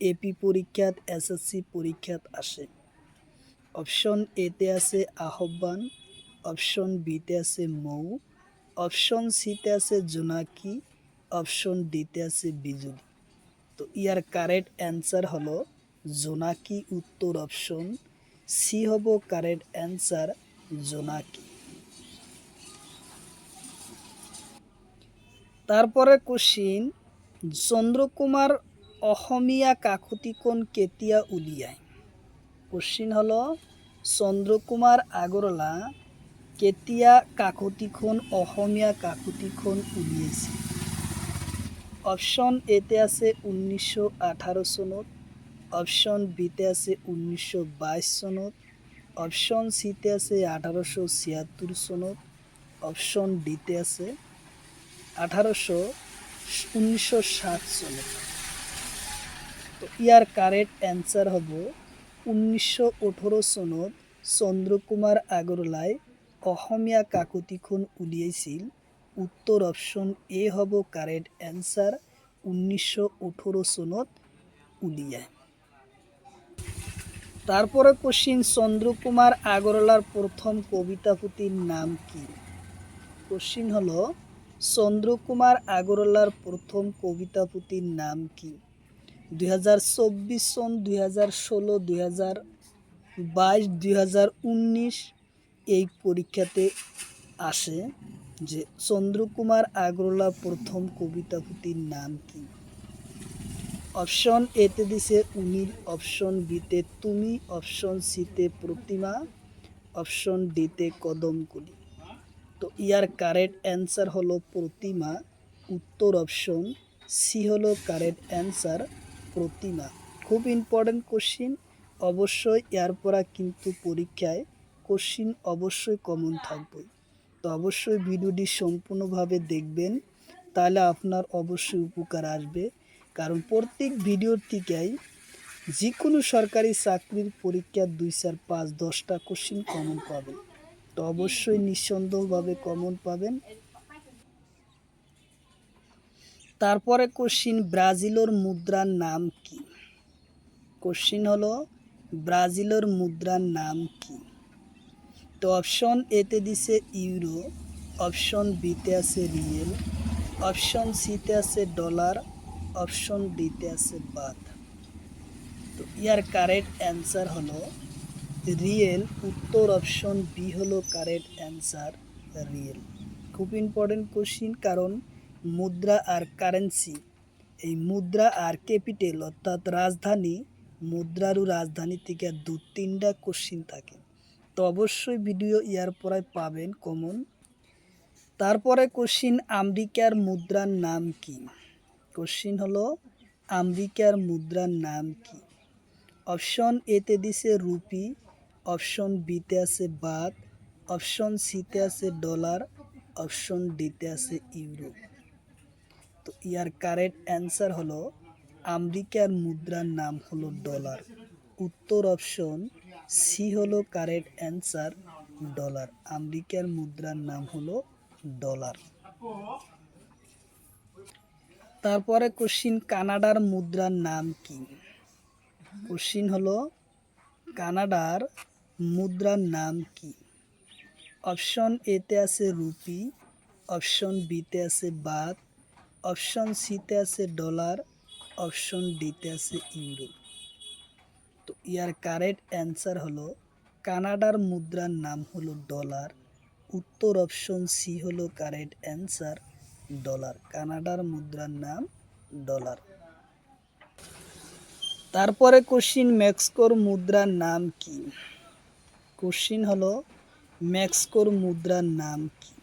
এপি পরীক্ষাত, এসএসসি পরীক্ষাত আসে। অপশন এতে আছে আহ্বান, অপশন বিতে আছে মৌ, অপশন সিতে আছে জোনাকি, অপশন ডিতে আছে বিজুলি। তো ইয়ার কারেক্ট অ্যান্সার হলো জোনাকি, উত্তর অপশন সি হব কারেক্ট অ্যান্সার, জোনাকি। তারপরে কোশ্চিন, চন্দ্রকুমার অহমিয়া কাকতিকোণ কেতিয়া উলিয়ায়? কোশ্চিন হলো চন্দ্রকুমার আগরওয়ালা কেতিয়া কাকতিখন অহমিয়া কাকতিখন উলিয়েছে? অপশন এতে আছে 1918 সনত, অপশন বিতে আছে 1922 সনত, অপশন সিতে আছে 1876 সনত, অপশন ডিতে আছে 1907 সনত। তো ইয়ার কারেক্ট অ্যান্সার হব 1918 সনত চন্দ্রকুমার আগরওয়ালায় অহমিয়া কাকতিখন উলিয়াইছিল, উত্তর অপশন এ হব কারেক্ট অ্যান্সার, 1918 সনত উলিয়ায়। তারপরে কোশ্চিন, চন্দ্রকুমার আগরওয়ালার প্রথম কবিতা পুঁথির নাম কি? কোশ্চিন হলো চন্দ্রকুমার আগরওয়ালার প্রথম কবিতা পুঁথির নাম কি? 2024 সন, 2016, 2022, 2019 এই পরীক্ষাতে আসে যে চন্দ্রকুমার আগরওয়ালার প্রথম কবিতা পুঁথির নাম কি? অপশন এতে দিছে উনিল, অপশন বিতে তুমি, অপশন সিতে প্রতিমা, অপশন ডিতে কদমকলি। তো ইয়ার কারেক্ট অ্যান্সার হলো প্রতিমা, উত্তর অপশন সি হলো কারেক্ট অ্যান্সার, প্রতিমা। খুব ইম্পর্টেন্ট কোশ্চিন, অবশ্যই এর পরা কিন্তু পরীক্ষায় কোশ্চিন অবশ্যই কমন থাকবে। তো অবশ্যই ভিডিওটি সম্পূর্ণভাবে দেখবেন, তাহলে আপনার অবশ্যই উপকার আসবে। কারণ প্রত্যেক ভিডিওর থেকেই যে কোনো সরকারি চাকরির পরীক্ষার 2, 4, 5, 10টা কোশ্চিন কমন পাবেন। তো অবশ্যই নিঃসন্দেহভাবে কমন পাবেন। তারপরে কোশ্চিন, ব্রাজিলের মুদ্রার নাম কি? কোশ্চিন হলো ব্রাজিলের মুদ্রার নাম কি? তো অপশন এতে দিছে ইউরো, অপশন বিতে আছে রিয়েল, অপশন সিতে আছে ডলার, অপশন ডিতে আছে বাথ। তো ইয়ার কারেক্ট অ্যান্সার হলো রিয়েল, উত্তর অপশন বি হলো কারেক্ট অ্যান্সার, রিয়েল। খুব ইম্পর্টেন্ট কোশ্চিন, কারণ মুদ্রা আর কারেন্সি, এই মুদ্রা আর ক্যাপিটাল অর্থাৎ রাজধানী, মুদ্রারও রাজধানী থেকে 2-3টা কোশ্চিন থাকে। তো অবশ্যই ভিডিও ইয়ার পরে পাবেন কমন। তারপরে কোশ্চিন, আমেরিকার মুদ্রার নাম কি? কোশ্চিন হলো আমেরিকার মুদ্রার নাম কি? অপশন এতে দিছে রুপি, অপশন বিতে আছে বাথ, অপশন সিতে আছে ডলার, অপশন ডিতে আছে ইউরো। তো ইয়ার কারেক্ট অ্যান্সার হলো আমেরিকার মুদ্রার নাম হলো ডলার, উত্তর অপশন সি হলো কারেক্ট অ্যান্সার, ডলার। আমেরিকার মুদ্রার নাম হলো ডলার। তারপরে কোশ্চিন, কানাডার মুদ্রার নাম কি? কোশ্চিন হলো কানাডার মুদ্রার নাম কি? অপশন এতে আছে রুপি, অপশন বিতে আছে বাত, অপশন সিতে আছে ডলার, অপশন ডিতে আছে ইউরো। তো ইয়ার কারেক্ট অ্যান্সার হলো কানাডার মুদ্রার নাম হলো ডলার। উত্তর অপশন সি হলো কারেক্ট অ্যান্সার, ডলার। কানাডার মুদ্রার নাম ডলার। তারপরে কোশ্চিন মেক্সিকোর মুদ্রার নাম কি? কোশ্চিন হলো মেক্সিকোর মুদ্রার নাম কি?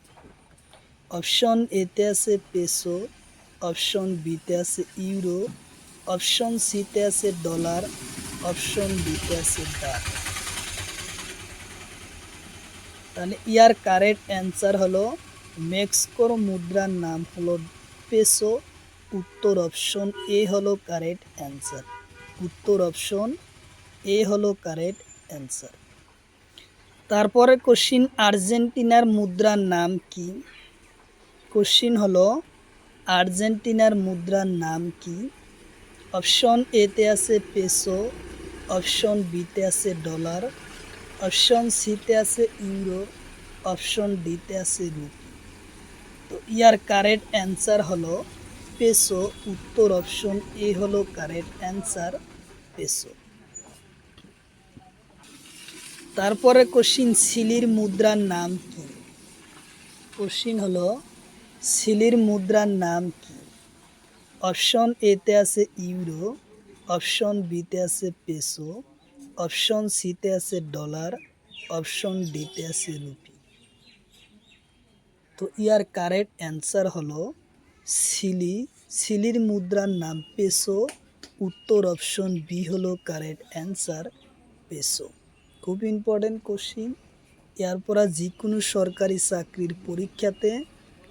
অপশন এতে আছে পেসো, অপশন বিতে আছে ইউরো, অপশন সিতে আছে ডলার, অপশন ডিতে আছে বাত। তাহলে ইয়ার কারেক্ট অ্যান্সার হলো মেক্সিকোর মুদ্রার নাম হলো পেসো। উত্তর অপশন এ হলো কারেক্ট অ্যান্সার। উত্তর অপশন এ হলো কারেক্ট অ্যান্সার। তারপরে কোশ্চিন আর্জেন্টিনার মুদ্রার নাম কি? কোশ্চিন হলো আর্জেন্টিনার মুদ্রার নাম কি? অপশন এতে আছে পেসো, অপশন বিতে আছে ডলার, অপশন সিতে আছে ইউরো, অপশন ডিতে আছে রুপি। তো ইয়ার কারেক্ট অ্যান্সার হলো পেসো। উত্তর অপশন এ হলো কারেক্ট অ্যান্সার, পেসো। তারপরে কোশ্চিন চিলির মুদ্রার নাম কি? কোশ্চিন হলো চিলির মুদ্রার নাম কি? অপশন এতে আছে ইউরো, অপশন বিতে আছে পেসো, অপশন সিতে আছে ডলার, অপশন ডিতে আছে রুপি। তো ইয়ার কারেক্ট অ্যান্সার হলো চিলি। চিলির মুদ্রার নাম পেসো। উত্তর অপশন বি হলো কারেক্ট অ্যান্সার, পেসো। খুব ইম্পর্টেন্ট কোশ্চিন। এরপরা যে কোনো সরকারি চাকরির পরীক্ষাতে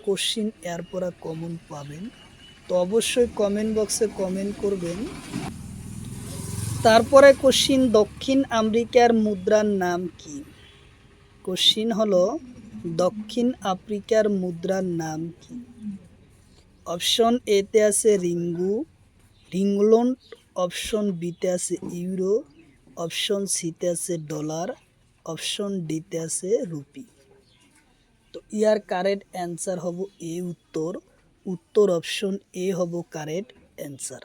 কোশ্চিন এরপরা কমন পাবেন। তো অবশ্যই কমেন্ট বক্সে কমেন্ট করবেন। তারপরে কোশ্চিন দক্ষিণ আমেরিকার মুদ্রার নাম কি? কোশ্চিন হলো দক্ষিণ আফ্রিকার মুদ্রার নাম কি? অপশন এতে আছে রিঙ্গু, রিংলোন্ড, অপশন বিতে আছে ইউরো, অপশন সিতে আছে ডলার, অপশন ডিতে আছে রুপি। তো ইয়ার কারেক্ট অ্যান্সার হব এ উত্তর। উত্তর অপশন এ হব কারেক্ট অ্যান্সার।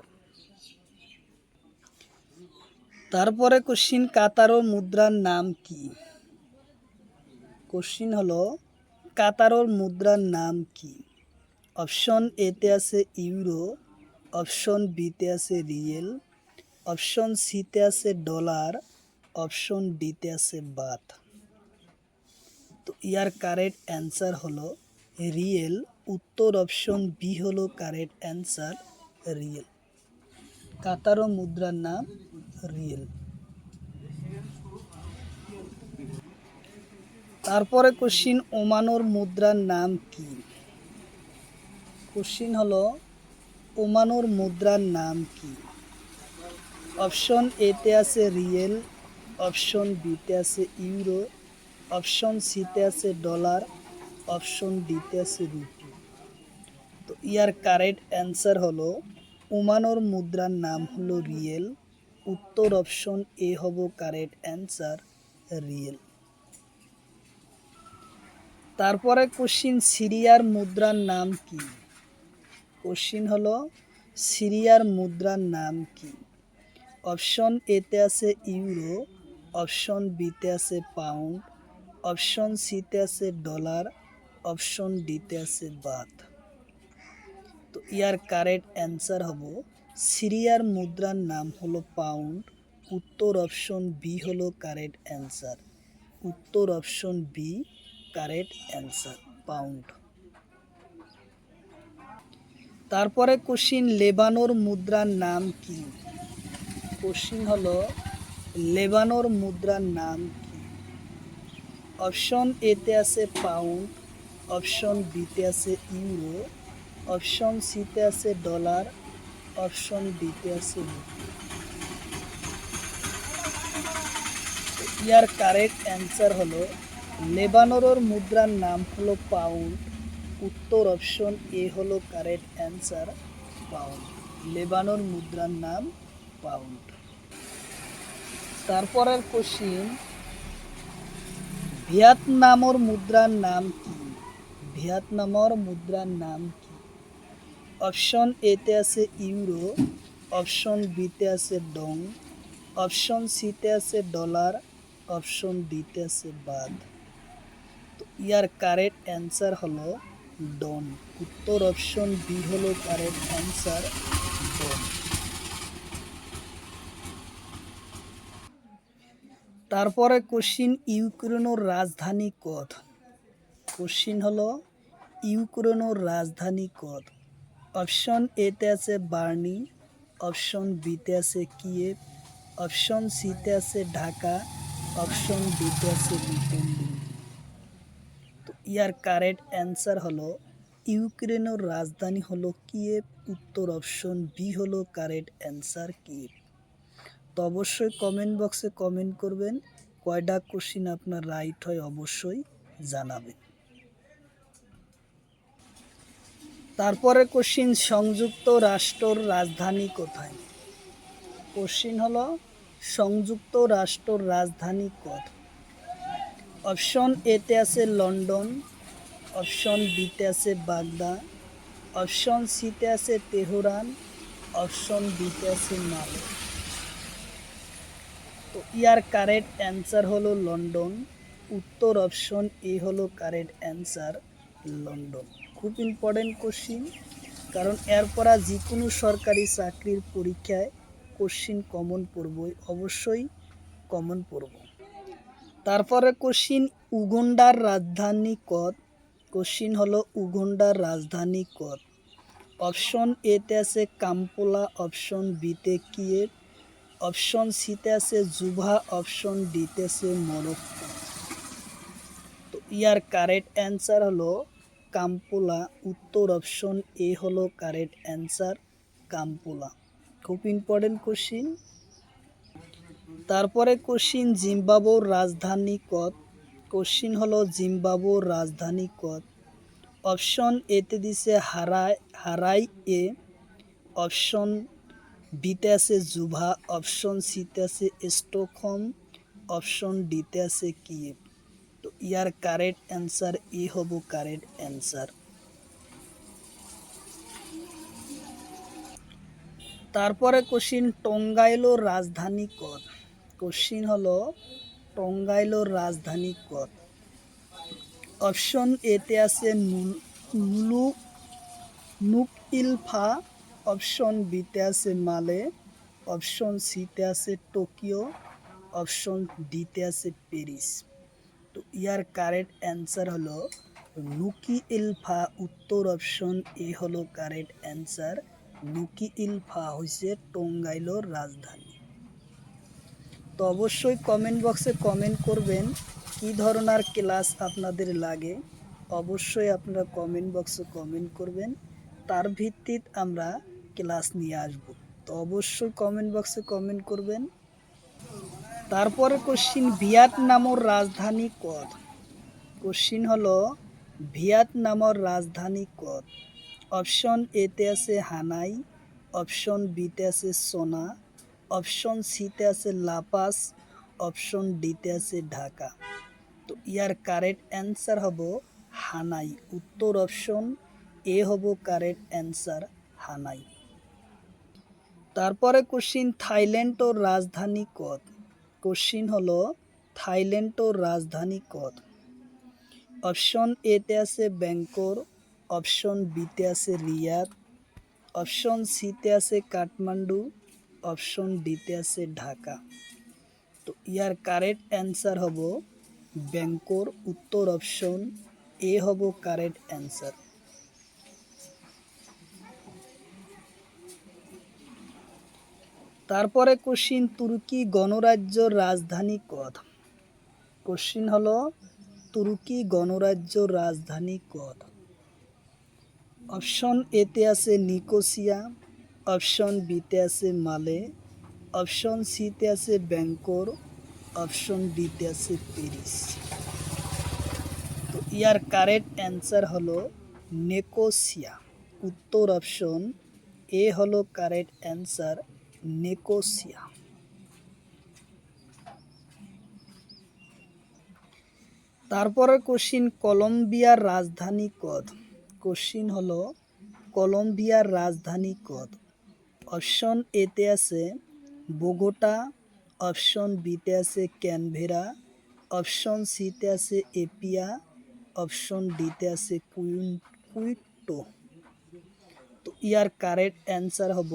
তারপরে কোশ্চিন কাতারো মুদ্রার নাম কি? কোশ্চিন হলো কাতারোর মুদ্রার নাম কি? অপশন এতে আছে ইউরো, অপশন বিতে আছে রিয়েল, অপশন সিতে আছে ডলার, অপশন ডিতে আছে বাত। তো ইয়ার কারেক্ট অ্যান্সার হলো রিয়েল। উত্তর অপশন বি হলো কারেক্ট অ্যান্সার, রিয়েল। কাতারো মুদ্রার নাম রিয়েল। তারপরে কোশ্চিন ওমানোর মুদ্রার নাম কি? কোশ্চিন হলো ওমানোর মুদ্রার নাম কি? অপশন এতে আছে রিয়েল, অপশন বিতে আছে ইউরো, অপশন সিতে আছে ডলার, অপশন ডিতে আছে রুপি। তো ইয়ার কারেক্ট অ্যান্সার হলো ওমানোর মুদ্রার নাম হলো রিয়েল। উত্তর অপশন এ হব কারেক্ট অ্যান্সার, রিয়েল। তারপরে কোশ্চিন সিরিয়ার মুদ্রার নাম কি? কোশ্চিন হলো সিরিয়ার মুদ্রার নাম কি? অপশন এতে আছে ইউরো, অপশন বিতে আছে পাউন্ড, অপশন সিতে আছে ডলার, অপশন ডিতে আছে বাত। তো ইয়ার কারেক্ট অ্যান্সার হব সিরিয়ার মুদ্রার নাম হলো পাউন্ড। উত্তর অপশন বি হলো কারেক্ট অ্যান্সার। উত্তর option B correct answer, pound. তারপরে কোশ্চিন লেবানোর মুদ্রার নাম কি? কোশ্চিন হলো লেবানোর মুদ্রার নাম কি? অপশন এতে আছে পাউন্ড, অপশন বিতে আছে ইউরো, অপশন সিতে আছে ডলার, অপশন ডিতে আছে রুপি। ইয়ার কারেক্ট অ্যান্সার হলো লেবানোর মুদ্রার নাম হলো পাউন্ড। উত্তর অপশন এ হলো কারেক্ট অ্যান্সার, পাউন্ড। লেবানোর মুদ্রার নাম পাউন্ড। তারপরের কোশ্চিন, ভিয়েতনামর মুদ্রার নাম কি? ভিয়েতনামর মুদ্রার নাম কি? অপশন এতে আছে ইউরো, অপশন বিতে আছে ডং, অপশন সিতে আছে ডলার, অপশন ডিতে আছে বাদ। তো ইয়ার কারেক্ট অ্যান্সার হলো ডন। উত্তর অপশন বি হলো কারেক্ট অ্যান্সার, ডন। তারপরে কোশ্চিন, ইউক্রেনের রাজধানী কত? কোশ্চিন হলো ইউক্রেনের রাজধানী কত? অপশন এতে আছে বার্নি, অপশন বিতে আছে কিয়েভ, অপশন সিতে আছে ঢাকা, অপশন ডিতে আছে লিটলদিন। তো ইয়ার কারেক্ট অ্যান্সার হলো ইউক্রেনের রাজধানী হলো কিয়েভ। উত্তর অপশন বি হলো কারেক্ট অ্যান্সার, কিয়েভ। তো অবশ্যই কমেন্ট বক্সে কমেন্ট করবেন, কয়টা কোশ্চিন আপনার রাইট হয় অবশ্যই জানাবেন। তারপরে কোশ্চিন, সংযুক্ত রাষ্ট্রর রাজধানী কোথায়? কোশ্চিন হলো সংযুক্ত রাষ্ট্রর রাজধানী কত? অপশন এতে আছে লন্ডন, অপশন বিতে আছে বাগদা, অপশন সিতে আছে তেহরান, অপশন ডিতে আছে মালে। তো ইয়ার কারেক্ট অ্যান্সার হলো লন্ডন। উত্তর অপশন এ হলো কারেক্ট অ্যান্সার, লন্ডন। খুব ইম্পর্টেন্ট কোশ্চিন, কারণ এরপর যে কোনো সরকারি চাকরির পরীক্ষায় কোশ্চিন কমন পড়বই, অবশ্যই কমন পড়ব। তারপরে কোশ্চিন, উগান্ডার রাজধানী কত? কোশ্চিন হলো উগান্ডার রাজধানী কত? অপশন এতে আছে কাম্পালা, অপশন বিতে কিয়েভ, অপশন সিতে আছে জুভা, অপশন ডিতে আছে মরক্কো। তো ইয়ার কারেক্ট অ্যান্সার হলো কাম্পালা। উত্তর অপশন এ হলো কারেক্ট অ্যান্সার, কাম্পালা। খুব ইম্পর্টেন্ট কোশ্চিন। তারপরে কোশ্চিন, জিম্বাবুর রাজধানী কত? কোশ্চিন হলো জিম্বাবুর রাজধানী কত? অপশন এতে দিছে হারাই এ, অপশন বিতে আছে জুভা, অপশন সিতে আছে স্টকহোম, অপশন ডিতে আছে কিয়েভ। তো ইয়ার কারেক্ট অ্যান্সার এ হবো কারেক্ট অ্যান্সার। তারপরে কোশ্চিন, টঙ্গাইলোর রাজধানী কত? কোশ্চিন হলো টঙ্গাইলোর রাজধানী কত? অপশন এতে আছে নুক ইলফা, অপশন বিতে আছে মালে, অপশন সিতে আছে টোকিও, অপশন ডিতে আছে প্যারিস। তো ইয়ার কারেক্ট অ্যান্সার হলো নুকি ইলফা। উত্তর অপশন এ হলো কারেক্ট অ্যান্সার, নুকি ইলফা হয়েছে টঙ্গাইলোর রাজধানী। তো অবশ্যই কমেন্ট বক্সে কমেন্ট করবেন কী ধরনের ক্লাস আপনাদের লাগে। অবশ্যই আপনারা কমেন্ট বক্সে কমেন্ট করবেন, তার ভিত্তিতে আমরা ক্লাস নিয়ে আসব। তো অবশ্যই কমেন্ট বক্সে কমেন্ট করবেন। তারপরে কোশ্চিন, ভিয়েতনামের রাজধানী কত? কোশ্চিন হলো ভিয়েতনামের রাজধানী কত? অপশন এতে আছে হানাই, অপশন বিতে আছে সোনা, অপশন সিতে আছে লাপাস, অপশন ডিতে আছে ঢাকা। তো ইয়ার কারেক্ট অ্যান্সার হবো হানাই। উত্তর অপশন এ হবো কারেক্ট অ্যান্সার, হানাই। তারপরে কোশ্চিন, থাইল্যান্ডের রাজধানী কত? কোশ্চিন হলো থাইল্যান্ডের রাজধানী কত? অপশন এতে আছে ব্যাংকক, অপশন বিতে আছে রিয়াদ, অপশন সিতে আছে কাঠমান্ডু, অপশন ডিতে আছে ঢাকা। তো ইয়ার কারেক্ট অ্যান্সার হবো ব্যাংকক। উত্তর অপশন এ হবো কারেক্ট অ্যান্সার। তারপরে কোশ্চিন, তুর্কি গণরাজ্যর রাজধানী কত? কোশ্চিন হলো তুর্কি গণরাজ্যর রাজধানী কত? অপশন এতে আছে নিকোসিয়া, অপশন বিতে আছে মালে, অপশন সিতে আছে ব্যাংকক, অপশন ডিতে আছে প্যারিস। তো ইয়ার কারেক্ট অ্যান্সার হলো নিকোসিয়া। উত্তর অপশন এ হলো কারেক্ট অ্যান্সার, নিকোসিয়া। তারপরে কোশ্চিন, কলম্বিয়ার রাজধানী কদ? কোশ্চিন হলো কলম্বিয়ার রাজধানী কদ? অপশন এতে আছে বোগোটা, অপশন বিতে আছে ক্যানভেরা, অপশন সিতে আছে এপিয়া, অপশন ডিতে আছে কুইটো। তো ইয়ার কারেক্ট অ্যান্সার হব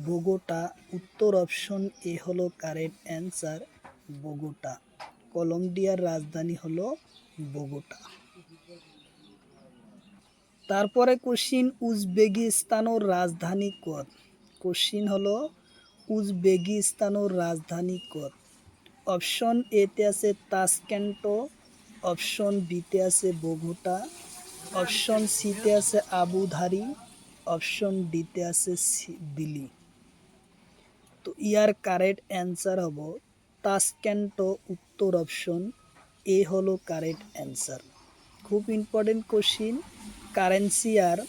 বোগোটা। উত্তর অপশন এ হলো কারেক্ট অ্যান্সার, বোগোটা। কলম্বিয়ার রাজধানী হলো বোগোটা। তারপরে কোশ্চিন, উজবেকিস্তানের রাজধানী কদ? কোশ্চিন হলো উজবেকিস্তানের রাজধানী কদ? অপশন এতে আছে তাসকেন্ট, অপশন বিতে আছে বোগোটা, অপশন সিতে আছে আবুধাবি, অপশন ডিতে আছে দিল্লি। তো ইয়ার কারেক্ট অ্যান্সার হব তাসকেন্ট। উত্তর অপশন এ হলো কারেক্ট অ্যান্সার। খুব ইম্পর্টেন্ট কোশ্চিন। কারেন্সি আর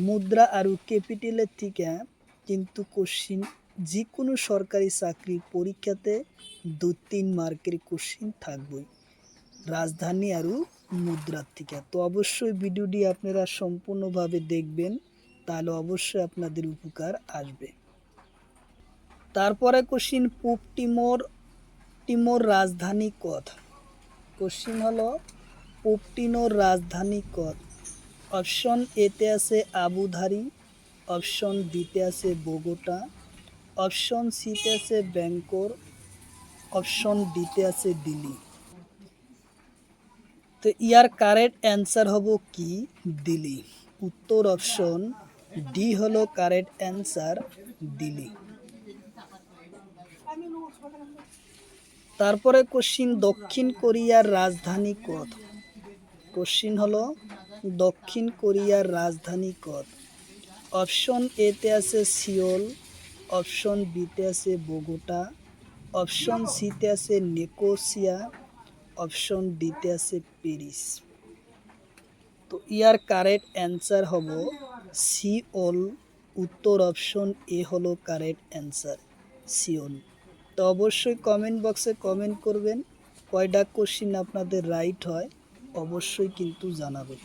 মুদ্রা আর ক্যাপিটালের থেকে কিন্তু কোশ্চিন যে কোনো সরকারি চাকরির পরীক্ষাতে 2-3 মার্কের কোশ্চিন থাকবেই রাজধানী আর মুদ্রার থেকে। তো অবশ্যই ভিডিওটি আপনারা সম্পূর্ণভাবে দেখবেন, তাহলে অবশ্যই আপনাদের উপকার আসবে। তারপরে কোশ্চিন, পূব টিমোর রাজধানী কদ? কোশ্চিন হলো পূব টিমোর রাজধানী কদ? অপশন এতে আছে আবুধাবি, অপশন বিতে আছে বোগোটা, অপশন সিতে আছে ব্যাংকক, অপশন ডিতে আছে দিল্লি। তো ইয়ার কারেক্ট অ্যান্সার হব কি? দিল্লি। উত্তর অপশন ডি হলো কারেক্ট অ্যান্সার, দিল্লি। তারপরে কোশ্চিন, দক্ষিণ কোরিয়ার রাজধানী কদ? কোশ্চিন হলো দক্ষিণ কোরিয়ার রাজধানী কদ? অপশন এতে আছে সিওল, অপশন বিতে আছে বোগোটা, অপশন সিতে আছে নিকোসিয়া, অপশন ডিতে আছে প্যারিস। তো ইয়ার কারেক্ট অ্যান্সার হব সিওল। উত্তর অপশন এ হলো কারেক্ট অ্যান্সার, সিওল। তো অবশ্যই কমেন্ট বক্সে কমেন্ট করবেন কয়টা কোশ্চিন আপনাদের রাইট হয়, অবশ্যই কিন্তু জানাবেন।